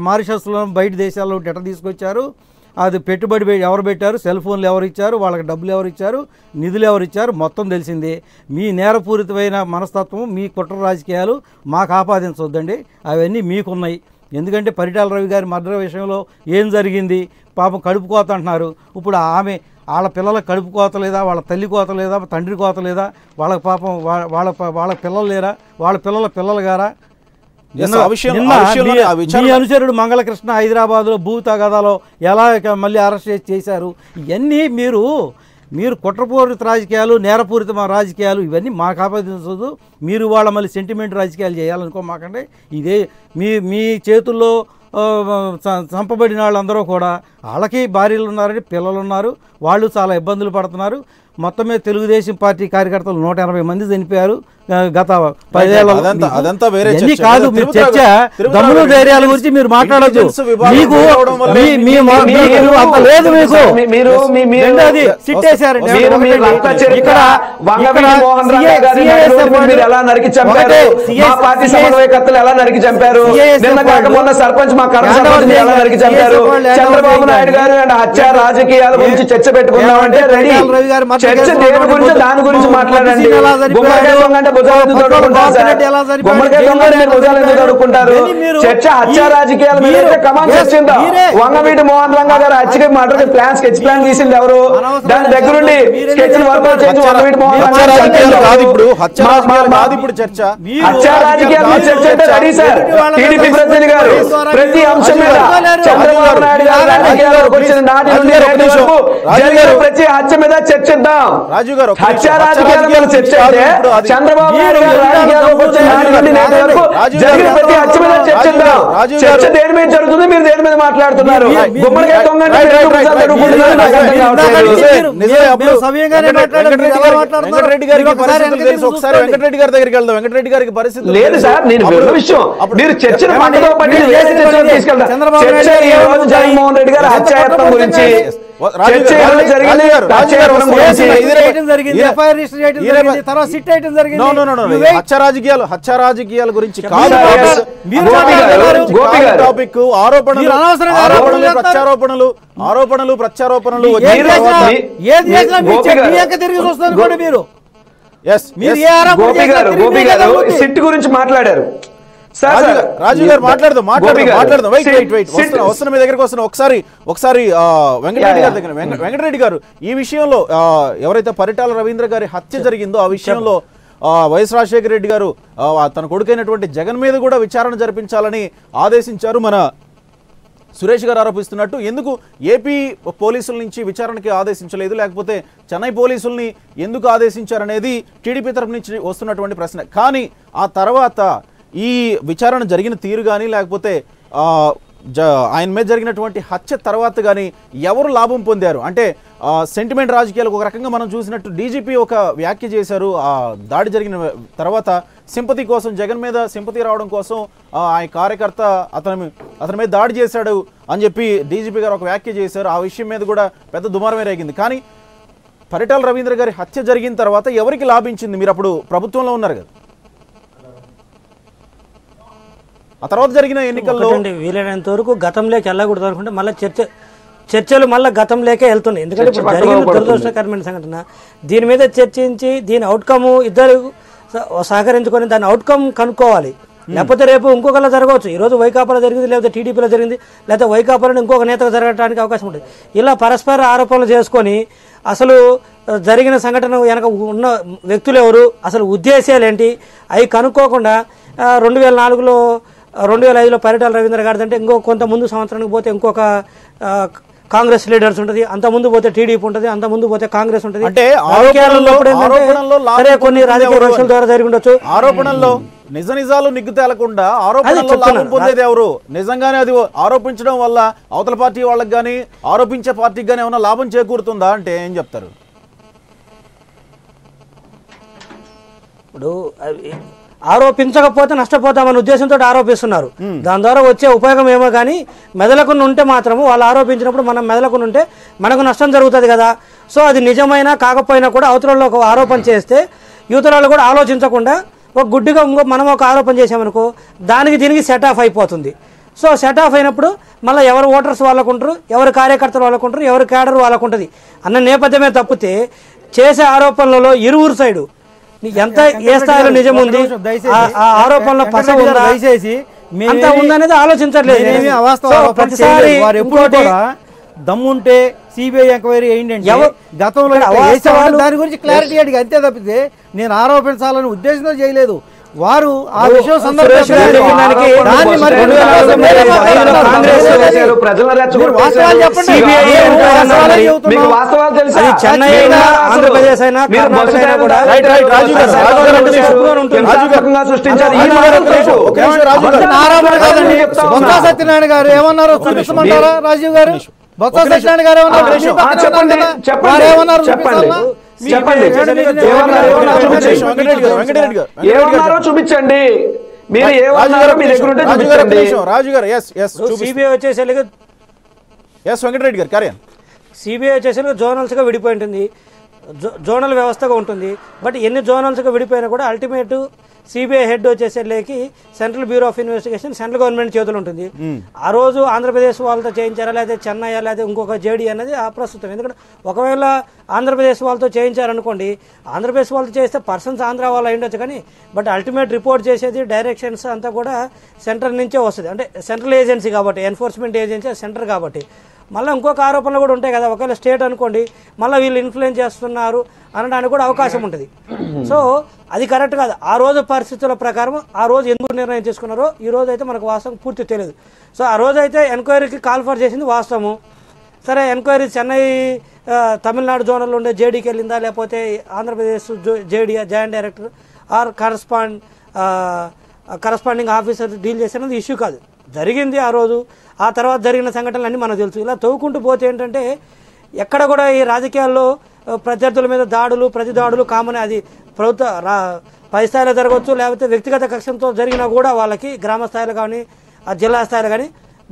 మారిషస్లో బయట దేశాల్లో ఎట్ట తీసుకొచ్చారు, అది పెట్టుబడి ఎవరు పెట్టారు, సెల్ ఫోన్లు ఎవరు ఇచ్చారు, వాళ్ళకి డబ్బులు ఎవరు ఇచ్చారు, నిధులు ఎవరు ఇచ్చారు, మొత్తం తెలిసిందే. మీ నేరపూరితమైన మనస్తత్వం, మీ కుట్ర రాజకీయాలు మాకు ఆపాదించవద్దండి, అవన్నీ మీకున్నాయి. ఎందుకంటే పరిటాల రవి గారి మర్డర్ విషయంలో ఏం జరిగింది? పాపం కడుపు కోత అంటున్నారు. ఇప్పుడు వాళ్ళ పిల్లలకు కడుపు కోత లేదా, వాళ్ళ తల్లి కోత లేదా, తండ్రి కోత లేదా, వాళ్ళకి పాపం వాళ్ళ పిల్లలు లేరా, వాళ్ళ పిల్లలు గారా? మీ అనుచరుడు మంగళకృష్ణ హైదరాబాద్లో భూ తగాదాలో ఎలా మళ్ళీ అరెస్ట్ చేశారు? ఇవన్నీ మీరు కుట్రపూరిత రాజకీయాలు, నేరపూరిత రాజకీయాలు, ఇవన్నీ మాకు ఆపాదించదు. మీరు వాళ్ళ మళ్ళీ సెంటిమెంట్ రాజకీయాలు చేయాలనుకోమాకండి. ఇదే మీ చేతుల్లో చంపబడిన వాళ్ళందరూ కూడా వాళ్ళకి భార్యలు ఉన్నారని, పిల్లలు ఉన్నారు, వాళ్ళు చాలా ఇబ్బందులు పడుతున్నారు. మొత్తమే తెలుగుదేశం పార్టీ కార్యకర్తలు 180 మంది చనిపోయారు గత 10 ఏళ్లలో. కాదు మీరు చర్చ దమ్ములు ధైర్యాల గురించి మీరు మాట్లాడద్దు. మీకు అంత లేదు. సర్పంచ్ మా కర్మ ఎలా నరికి చంపారు? చంద్రబాబు నాయుడు గారు అండ్ హత్య రాజకీయాల గురించి చర్చ పెట్టుకున్నామంటే రెడీ. చర్చ దేని గురించి దాని గురించి మాట్లాడండి. గుమ్మడికాయ దొంగ అంటే భుజాలు ఎందుకు తడుకుంటారు సార్? గుమ్మడికాయ దొంగ అంటే మీరు భుజాలు ఎందుకు తడుకుంటారు? చర్చ హత్య రాజకీయాల మీద కమాండ్ చర్చిందా? వంగవీటి మోహన్ రంగా గారు హత్యకి మటర్ ప్లాన్, స్కెచ్ ప్లాన్ తీసింది ఎవరు? దాని దగ్గరుండి స్కెచ్ వర్కౌట్ చేసి వంగవీటి మోహన్ రంగా హత్య రాజకీయాల మీద చర్చ అంటే రెడీ సార్. టీడీపీ ప్రతినిధి గారు ప్రతి అంశం మీద చంద్రబాబు నాయుడు గారు రాజకీయాల్లోకి వచ్చిన నాటి నుండి జరిగిన ప్రతి హత్య మీద చర్చిద్దాం. హత్య రాజకీయాల మీద చర్చ అయితే చంద్రబాబు నాయుడు గారు రాజకీయాల్లోకి వచ్చిన నాటి నుండి నేటి వరకు జరిగిన ప్రతి హత్య మీద చర్చిద్దాం. చర్చ దేని మీద జరుగుతుంది, మీరు దేని మీద మాట్లాడుతున్నారు? గుమ్మడికాయ దొంగ వెంకటరెడ్డి గారికి పరిస్థితి లేదు సార్. నేను విషయం మీరు చర్చను పట్టుతో పట్టి తీసుకెళ్తారు. జగన్మోహన్ రెడ్డి గారు హత్యాయత్నం గురించి హత్య రాజకీయాల గురించి ఆరోపణలు ప్రత్యారోపణలు సిట్ గురించి మాట్లాడారు. రాజు గారు మాట్లాడదాం వస్తున్న మీ దగ్గరికి వస్తున్నా. ఒకసారి వెంకటరెడ్డి గారి దగ్గర వెంకటరెడ్డి గారు, ఈ విషయంలో ఎవరైతే పరిటాల రవీంద్ర గారి హత్య జరిగిందో ఆ విషయంలో వైఎస్ రాజశేఖర రెడ్డి గారు తన కొడుకైనటువంటి జగన్ మీద కూడా విచారణ జరిపించాలని ఆదేశించారు. మన సురేష్ గారు ఆరోపిస్తున్నట్టు ఎందుకు ఏపీ పోలీసుల నుంచి విచారణకి ఆదేశించలేదు, లేకపోతే చెన్నై పోలీసుల్ని ఎందుకు ఆదేశించారనేది టీడీపీ తరఫు నుంచి వస్తున్నటువంటి ప్రశ్న. కానీ ఆ తర్వాత ఈ విచారణ జరిగిన తీరు కానీ లేకపోతే ఆయన మీద జరిగినటువంటి హత్య తర్వాత కానీ ఎవరు లాభం పొందారు అంటే సెంటిమెంట్ రాజకీయాలకు ఒక రకంగా మనం చూసినట్టు డీజీపీ ఒక వ్యాఖ్య చేశారు. ఆ దాడి జరిగిన తర్వాత సింపతి కోసం, జగన్ మీద సింపతి రావడం కోసం ఆయన కార్యకర్త అతని మీద దాడి చేశాడు అని చెప్పి డీజీపీ గారు ఒక వ్యాఖ్య చేశారు. ఆ విషయం మీద కూడా పెద్ద దుమారమే రేగింది. కానీ పరిటాల రవీంద్ర గారి హత్య జరిగిన తర్వాత ఎవరికి లాభించింది? మీరు అప్పుడు ప్రభుత్వంలో ఉన్నారు కదా, ఆ తర్వాత జరిగిన ఎన్నికల్లో వీలైనంత వరకు గతంలోకి వెళ్ళకూడదు అనుకుంటే మళ్ళీ చర్చలు మళ్ళీ గతంలోకే వెళ్తున్నాయి. ఎందుకంటే ఇప్పుడు జరిగిన దురదృష్టకరమైన సంఘటన, దీని మీద చర్చించి దీని అవుట్కమ్ ఇద్దరు సహకరించుకొని దాని అవుట్కమ్ కనుక్కోవాలి. లేకపోతే రేపు ఇంకొకలా జరగవచ్చు. ఈరోజు వైకాపాలో జరిగింది, లేకపోతే టీడీపీలో జరిగింది, లేకపోతే వైకాపాలో ఇంకొక నేతగా జరగడానికి అవకాశం ఉంటుంది. ఇలా పరస్పర ఆరోపణలు చేసుకొని అసలు జరిగిన సంఘటన వెనక ఉన్న వ్యక్తులు ఎవరు, అసలు ఉద్దేశాలు ఏంటి, అవి కనుక్కోకుండా 2004లో 2005లో పరిటాల రవీంద్ర గారిది అంటే ఇంకో కొంత ముందు సంవత్సరానికి పోతే ఇంకొక కాంగ్రెస్ లీడర్స్ ఉంటుంది, అంత ముందు పోతే టీడీపీ ఉంటుంది, అంత ముందు పోతే కాంగ్రెస్ ఉంటుంది. అంటే కొన్ని రాజకీయ పక్షాల ద్వారా జరిగి ఉండొచ్చు. ఆరోపణల్లో నిజాలు నిగ్గు తేలకుండా ఆరోపణల్లో లాభం పొందేది ఎవరు? నిజంగానే అది ఆరోపించడం వల్ల అవతల పార్టీ వాళ్ళకి కానీ ఆరోపించే పార్టీకి కానీ ఏమైనా లాభం చేకూరుతుందా అంటే ఏం చెప్తారు? ఇప్పుడు ఆరోపించకపోతే నష్టపోతామనే ఉద్దేశంతో ఆరోపిస్తున్నారు. దాని ద్వారా వచ్చే ఉపయోగం ఏమో కానీ మెదలకుండా ఉంటే మాత్రము వాళ్ళు ఆరోపించినప్పుడు మనం మెదలకుండా ఉంటే మనకు నష్టం జరుగుతుంది కదా. సో అది నిజమైనా కాకపోయినా కూడా అవతలలో ఒక ఆరోపణ చేస్తే యువతరాలు కూడా ఆలోచించకుండా ఒక గుడ్డిగా మనం ఒక ఆరోపణ చేసామనుకో దానికి దీనికి సెట్ ఆఫ్ అయిపోతుంది. సో సెట్ ఆఫ్ అయినప్పుడు మళ్ళీ ఎవరు ఓటర్స్ వాళ్ళకుంటారు, ఎవరు కార్యకర్తలు వాళ్ళకుంటారు, ఎవరు క్యాడర్ వాళ్ళకుంటుంది అన్న నేపథ్యమే తప్పితే చేసే ఆరోపణలలో ఇరువురు సైడు ఎంత ఏ స్థాయిలో నిజం ఉంది, ఆ ఆరోపణల పస ఉందా, అంత ఉందనేది ఆలోచించట్లేదు. ప్రతిసారి దమ్ముంటే సిబిఐ ఎంక్వైరీ ఏంటంటే గతంలో దాని గురించి క్లారిటీ అడిగి అంతే తప్పితే నేను ఆరోపించాలని ఉద్దేశంతో చేయలేదు. వారు ఆ విషయం ఆంధ్రప్రదేశ్ అయినా సత్యనారాయణ గారు ఏమన్నారో చూపించమంటారా? రాజీవ్ గారు బొత్స సత్యనారాయణ గారు ఏమన్నారు చూపించండి. మీరు ఏమన్నారో మీ దగ్గర ఉంటే చూపించండి. రాజు గారు సిబిఐ వచ్చేసరికి వెంకటరెడ్డి గారు కార్యం సిబిఐ వచ్చేసరికి జోనల్స్గా విడిపోయి ఉంటుంది, జోనల్ వ్యవస్థగా ఉంటుంది. బట్ ఎన్ని జోనల్స్గా విడిపోయినా కూడా అల్టిమేట్ సిబిఐ హెడ్ వచ్చేసరికి central bureau of investigation central government చేతులు ఉంటుంది. ఆ రోజు ఆంధ్రప్రదేశ్ వాళ్ళతో చేయించారా లేదా చెన్నై లేదా ఇంకొక జేడీ అనేది అప్రస్తుతం. ఎందుకంటే ఒకవేళ ఆంధ్రప్రదేశ్ వాళ్ళతో చేయించారనుకోండి, ఆంధ్రప్రదేశ్ వాళ్ళతో చేస్తే పర్సన్స్ ఆంధ్ర వాళ్ళు అయ్యుండొచ్చు కానీ బట్ అల్టిమేట్ రిపోర్ట్ చేసేది డైరెక్షన్స్ అంతా కూడా సెంట్రల్ నుంచే వస్తుంది. అంటే సెంట్రల్ ఏజెన్సీ కాబట్టి, ఎన్ఫోర్స్మెంట్ ఏజెన్సీ సెంటర్ కాబట్టి. మళ్ళీ ఇంకొక ఆరోపణలు కూడా ఉంటాయి కదా, ఒకవేళ స్టేట్ అనుకోండి మళ్ళీ వీళ్ళు ఇన్ఫ్లుయెన్స్ చేస్తున్నారు అనడానికి కూడా అవకాశం ఉంటుంది. సో అది కరెక్ట్ కాదు. ఆ రోజు పరిస్థితుల ప్రకారం ఆ రోజు ఎందుకు నిర్ణయం తీసుకున్నారో ఈ రోజు అయితే మనకు వాస్తవం పూర్తి తెలియదు. సో ఆ రోజు అయితే ఎంక్వైరీకి కాల్ ఫర్ చేసింది వాస్తవము. సరే ఎంక్వైరీ చెన్నై తమిళనాడు జోనల్లో ఉండే జేడీకి వెళ్ళిందా లేకపోతే Andhra Pradesh JD joint director or corresponding officer deal చేసినది ఇష్యూ కాదు. జరిగింది ఆ రోజు, ఆ తర్వాత జరిగిన సంఘటనలన్నీ మనకు తెలుసు. ఇలా తవ్వుకుంటూ పోతే ఏంటంటే ఎక్కడ కూడా ఈ రాజకీయాల్లో ప్రత్యర్థుల మీద దాడులు ప్రతి దాడులు కామన్. అది ప్రభుత్వ పై స్థాయిలో జరగవచ్చు, లేకపోతే వ్యక్తిగత కక్షంతో జరిగినా కూడా వాళ్ళకి గ్రామ స్థాయిలో కానీ ఆ జిల్లా స్థాయిలో కానీ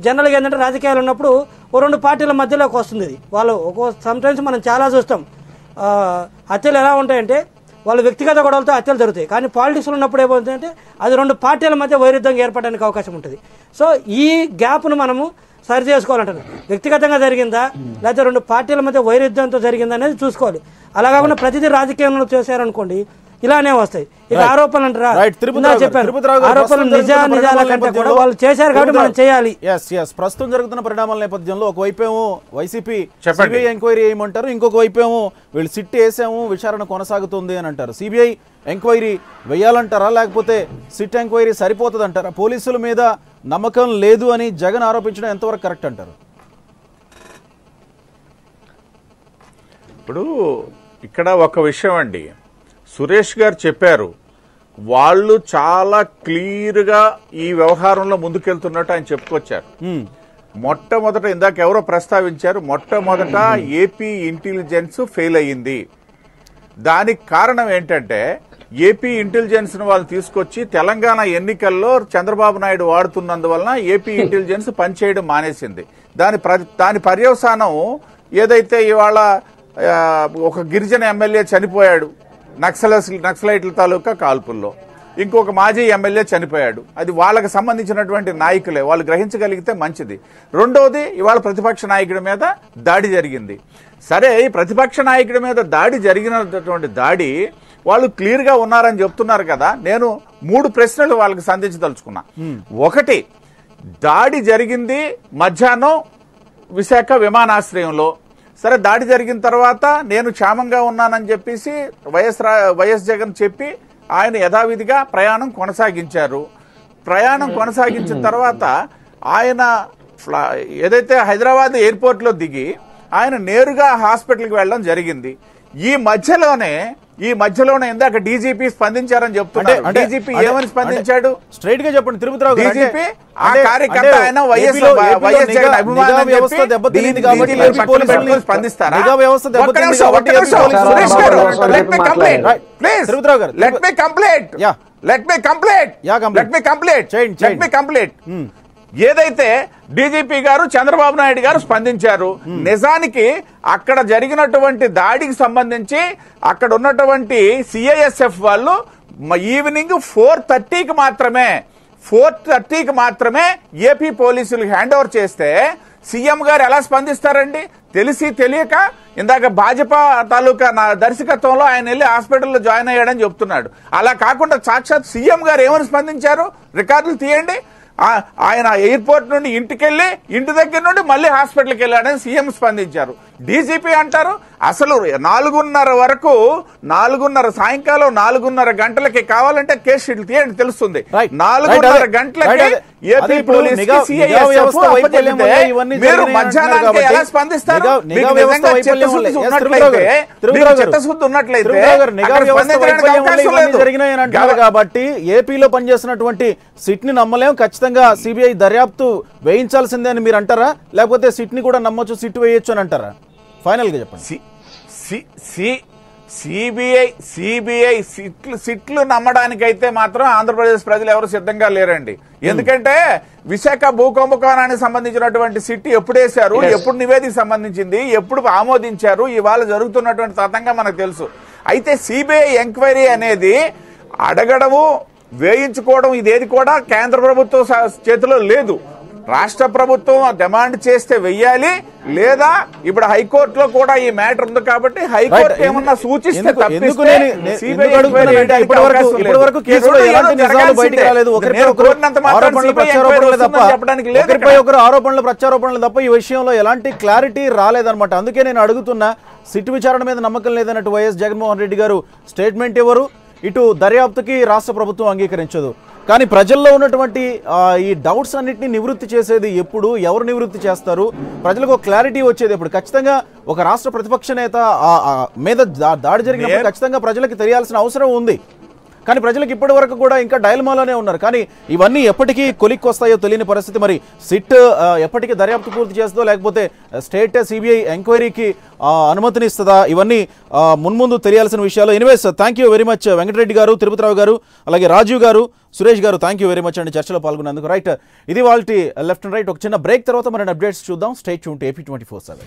జనరల్గా ఏంటంటే రాజకీయాలు ఉన్నప్పుడు ఓ రెండు పార్టీల మధ్యలోకి వస్తుంది. ఇది వాళ్ళు సమ్టైమ్స్ మనం చాలా చూస్తాం. హత్యలు ఎలా ఉంటాయంటే వాళ్ళు వ్యక్తిగత గొడవలతో హత్యలు జరుగుతాయి, కానీ పాలిటిక్స్లో ఉన్నప్పుడు ఏమవుతుందంటే అది రెండు పార్టీల మధ్య వైరుధ్యంగా ఏర్పడడానికి అవకాశం ఉంటుంది. సో ఈ గ్యాప్ను మనము సరి చేసుకోవాలంటారు. వ్యక్తిగతంగా జరిగిందా లేకపోతే రెండు పార్టీల మధ్య వైరుధ్యంతో జరిగిందా అనేది చూసుకోవాలి. అలా కాకుండా ప్రతిదీ రాజకీయంలో చేశారనుకోండి ఇలానే వస్తాయి. ఇక ఆరోపణలు అంటారా, చెప్పాను తిరుపతిరావు గారు, ఆరోపణలు నిజాల కంటే కూడా వాళ్ళు చేశారు కాబట్టి మనం చేయాలి. ప్రస్తుతం జరుగుతున్న పరిణామాల నేపథ్యంలో ఒకవైపేమో వైసీపీ సిబిఐ ఎంక్వైరీ చేయమంటారు, ఇంకొక వైపేమో వీళ్ళు సిట్ వేసాము విచారణ కొనసాగుతుంది అని అంటారు. సిబిఐ ఎంక్వైరీ వేయాలంటారా లేకపోతే సిట్ ఎంక్వైరీ సరిపోతుంది అంటారా? పోలీసుల మీద నమ్మకం లేదు అని జగన్ ఆరోపించడం ఎంతవరకు కరెక్ట్ అంటారు? ఇప్పుడు ఇక్కడ ఒక విషయం అండి, సురేష్ గారు చెప్పారు వాళ్ళు చాలా క్లియర్గా ఈ వ్యవహారంలో ముందుకెళ్తున్నట్టు ఆయన చెప్పుకొచ్చారు. మొట్టమొదట ఇందాక ఎవరో ప్రస్తావించారు, మొట్టమొదట ఏపీ ఇంటెలిజెన్స్ ఫెయిల్ అయ్యింది. దానికి కారణం ఏంటంటే ఏపీ ఇంటెలిజెన్స్ ను వాళ్ళు తీసుకొచ్చి తెలంగాణ ఎన్నికల్లో చంద్రబాబు నాయుడు వాడుతున్నందువలన ఏపీ ఇంటెలిజెన్స్ పనిచేయడం మానేసింది. దాని పర్యవసానం ఏదైతే ఇవాళ ఒక గిరిజన ఎమ్మెల్యే చనిపోయాడు నక్సలైట్ల తాలూకా కాల్పుల్లో, ఇంకొక మాజీ ఎమ్మెల్యే చనిపోయాడు. అది వాళ్ళకి సంబంధించినటువంటి నాయకులే, వాళ్ళు గ్రహించగలిగితే మంచిది. రెండోది ఇవాళ ప్రతిపక్ష నాయకుడి మీద దాడి జరిగింది. సరే, ఈ ప్రతిపక్ష నాయకుడి మీద దాడి జరిగినటువంటి దాడి వాళ్ళు క్లియర్ గా ఉన్నారని చెప్తున్నారు కదా. నేను 3 ప్రశ్నలు వాళ్ళకి సంధించదలుచుకున్నా. ఒకటి, దాడి జరిగింది మధ్యాహ్నం విశాఖ విమానాశ్రయంలో. సరే, దాడి జరిగిన తర్వాత నేను క్షేమంగా ఉన్నానని చెప్పేసి వైఎస్ జగన్ చెప్పి ఆయన యథావిధిగా ప్రయాణం కొనసాగించారు. ప్రయాణం కొనసాగించిన తర్వాత ఆయన ఏదైతే హైదరాబాద్ ఎయిర్పోర్ట్ లో దిగి ఆయన నేరుగా హాస్పిటల్కి వెళ్ళడం జరిగింది. ఈ మధ్యలోనే ఇందాక డీజీపీ స్పందించారని చెప్తున్నారు. డీజీపీ ఏమని స్పందించాడు? స్ట్రైట్ గా చెప్పండి తిరుపతిరావు గారు. డీజీపీ ఆ కార్యకర్త ఆయన వైఎస్ జగన్ అభిమానం వ్యవస్థ దెబ్బతింది కాబట్టి స్పందిస్తారా? నిఘా వ్యవస్థ దెబ్బతింది కాబట్టి తిరుపతిరావు గారు ఏదైతే డీజీపీ గారు చంద్రబాబు నాయుడు గారు స్పందించారు. నిజానికి అక్కడ జరిగినటువంటి దాడికి సంబంధించి అక్కడ ఉన్నటువంటి సిఐఎస్ఎఫ్ వాళ్ళు ఈవినింగ్ 4:30కి మాత్రమే ఏపీ పోలీసులకు హ్యాండ్ ఓవర్ చేస్తే సీఎం గారు ఎలా స్పందిస్తారండి? తెలిసి తెలియక ఇందాక భాజపా తాలూకా దర్శకత్వంలో ఆయన వెళ్ళి హాస్పిటల్లో జాయిన్ అయ్యాడని చెప్తున్నాడు. అలా కాకుండా సాక్షాత్ సీఎం గారు ఏమని స్పందించారు? రికార్డులు తీయండి. ఆయన ఎయిర్పోర్ట్ నుండి ఇంటికెళ్ళి ఇంటి దగ్గర నుండి మళ్ళీ హాస్పిటల్కి వెళ్ళాడని సీఎం స్పందించారు. డీజీపీ అంటారు అసలు 4:30 వరకు సాయంకాలం 4:30 గంటలకి కావాలంటే కేసు షీట్లు తీయండి తెలుస్తుంది. 4:30 గంటలకి ఏపీ పోలీస్ మీరు మధ్యాహ్నానికి ఎలా స్పందిస్తారు? చిత్తశుద్ధి ఉన్నట్లయితే జరిగినాయని అంటారు కాబట్టి ఏపీలో పనిచేస్తున్నటువంటి సిట్ ని నమ్మలేం, ఖచ్చితంగా సిబిఐ దర్యాప్తు వేయించాల్సిందే అని మీరు అంటారా? లేకపోతే సిట్ ని కూడా నమ్మొచ్చు, సిట్ వేయొచ్చు అని అంటారా? ఫైనల్ గా చెప్పండి. సిబిఐ సిట్లు నమ్మడానికైతే మాత్రం ఆంధ్రప్రదేశ్ ప్రజలు ఎవరు సిద్ధంగా లేరండి. ఎందుకంటే విశాఖ భూకుంభకోణానికి సంబంధించినటువంటి సిట్ ఎప్పుడు వేశారు, ఎప్పుడు నివేదిక సంబంధించింది, ఎప్పుడు ఆమోదించారు, ఇవాళ జరుగుతున్నటువంటి తతంగా మనకు తెలుసు. అయితే సిబిఐ ఎంక్వైరీ అనేది అడగడము వేయించుకోవడం ఇదేది కూడా కేంద్ర ప్రభుత్వం చేతిలో లేదు. రాష్ట్ర ప్రభుత్వం డిమాండ్ చేస్తే వెయ్యాలి, లేదా ఇప్పుడు హైకోర్టులో కూడా ఈ మ్యాటర్ ఉంది కాబట్టి హైకోర్టు ఏమన్నా సూచిస్తే ఆరోపణలు ప్రత్యారోపణలు తప్ప ఈ విషయంలో ఎలాంటి క్లారిటీ రాలేదన్నమాట. అందుకే నేను అడుగుతున్నా, సిట్ విచారణ మీద నమ్మకం లేదన్నట్టు వైఎస్ జగన్మోహన్ రెడ్డి గారు స్టేట్మెంట్ ఇవ్వరు, ఇటు దర్యాప్తుకి రాష్ట్ర ప్రభుత్వం అంగీకరించదు. కానీ ప్రజల్లో ఉన్నటువంటి ఈ డౌట్స్ అన్నింటినీ నివృత్తి చేసేది ఎప్పుడు, ఎవరు నివృత్తి చేస్తారు, ప్రజలకు ఒక క్లారిటీ వచ్చేది ఎప్పుడు? ఖచ్చితంగా ఒక రాష్ట్ర ప్రతిపక్ష నేత మీద దాడి జరిగినప్పుడు ఖచ్చితంగా ప్రజలకు తెలియాల్సిన అవసరం ఉంది. కానీ ప్రజలకు ఇప్పటి వరకు కూడా ఇంకా డైలమాలోనే ఉన్నారు. కానీ ఇవన్నీ ఎప్పటికీ కొలిక్కి వస్తాయో తెలియని పరిస్థితి. మరి సిట్ ఎప్పటికీ దర్యాప్తు పూర్తి చేస్తుందో లేకపోతే స్టేట్ సిబిఐ ఎంక్వైరీకి అనుమతినిస్తుందా, ఇవన్నీ మున్ముందు తెలియాల్సిన విషయాలు. Anyways, thank you very much Venkatareddy గారు, తిరుపతిరావు గారు, అలాగే రాజీవ్ గారు, సురేష్ గారు, థ్యాంక్ యూ వెరీ మచ్ అండి చర్చలో పాల్గొన్నందుకు. రైట్, ఇది వాళ్ళ లెఫ్ట్ అండ్ రైట్. ఒక చిన్న బ్రేక్ తర్వాత మరిన్ని అప్డేట్స్ చూద్దాం. Stay tuned to AP24/7.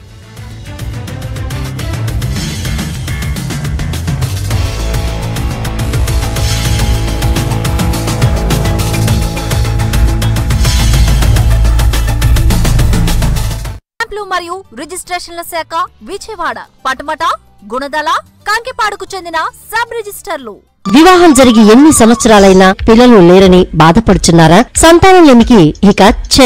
మరియు రిజిస్ట్రేషన్ల శాఖ విజయవాడ, పటమట, గుణదల, కాంకిపాడుకు చెందిన సబ్ రిజిస్టర్లు. వివాహం జరిగి ఎన్ని సంవత్సరాలైనా పిల్లలు లేరని బాధపడుచున్నారా? సంతానం లేమికి ఇక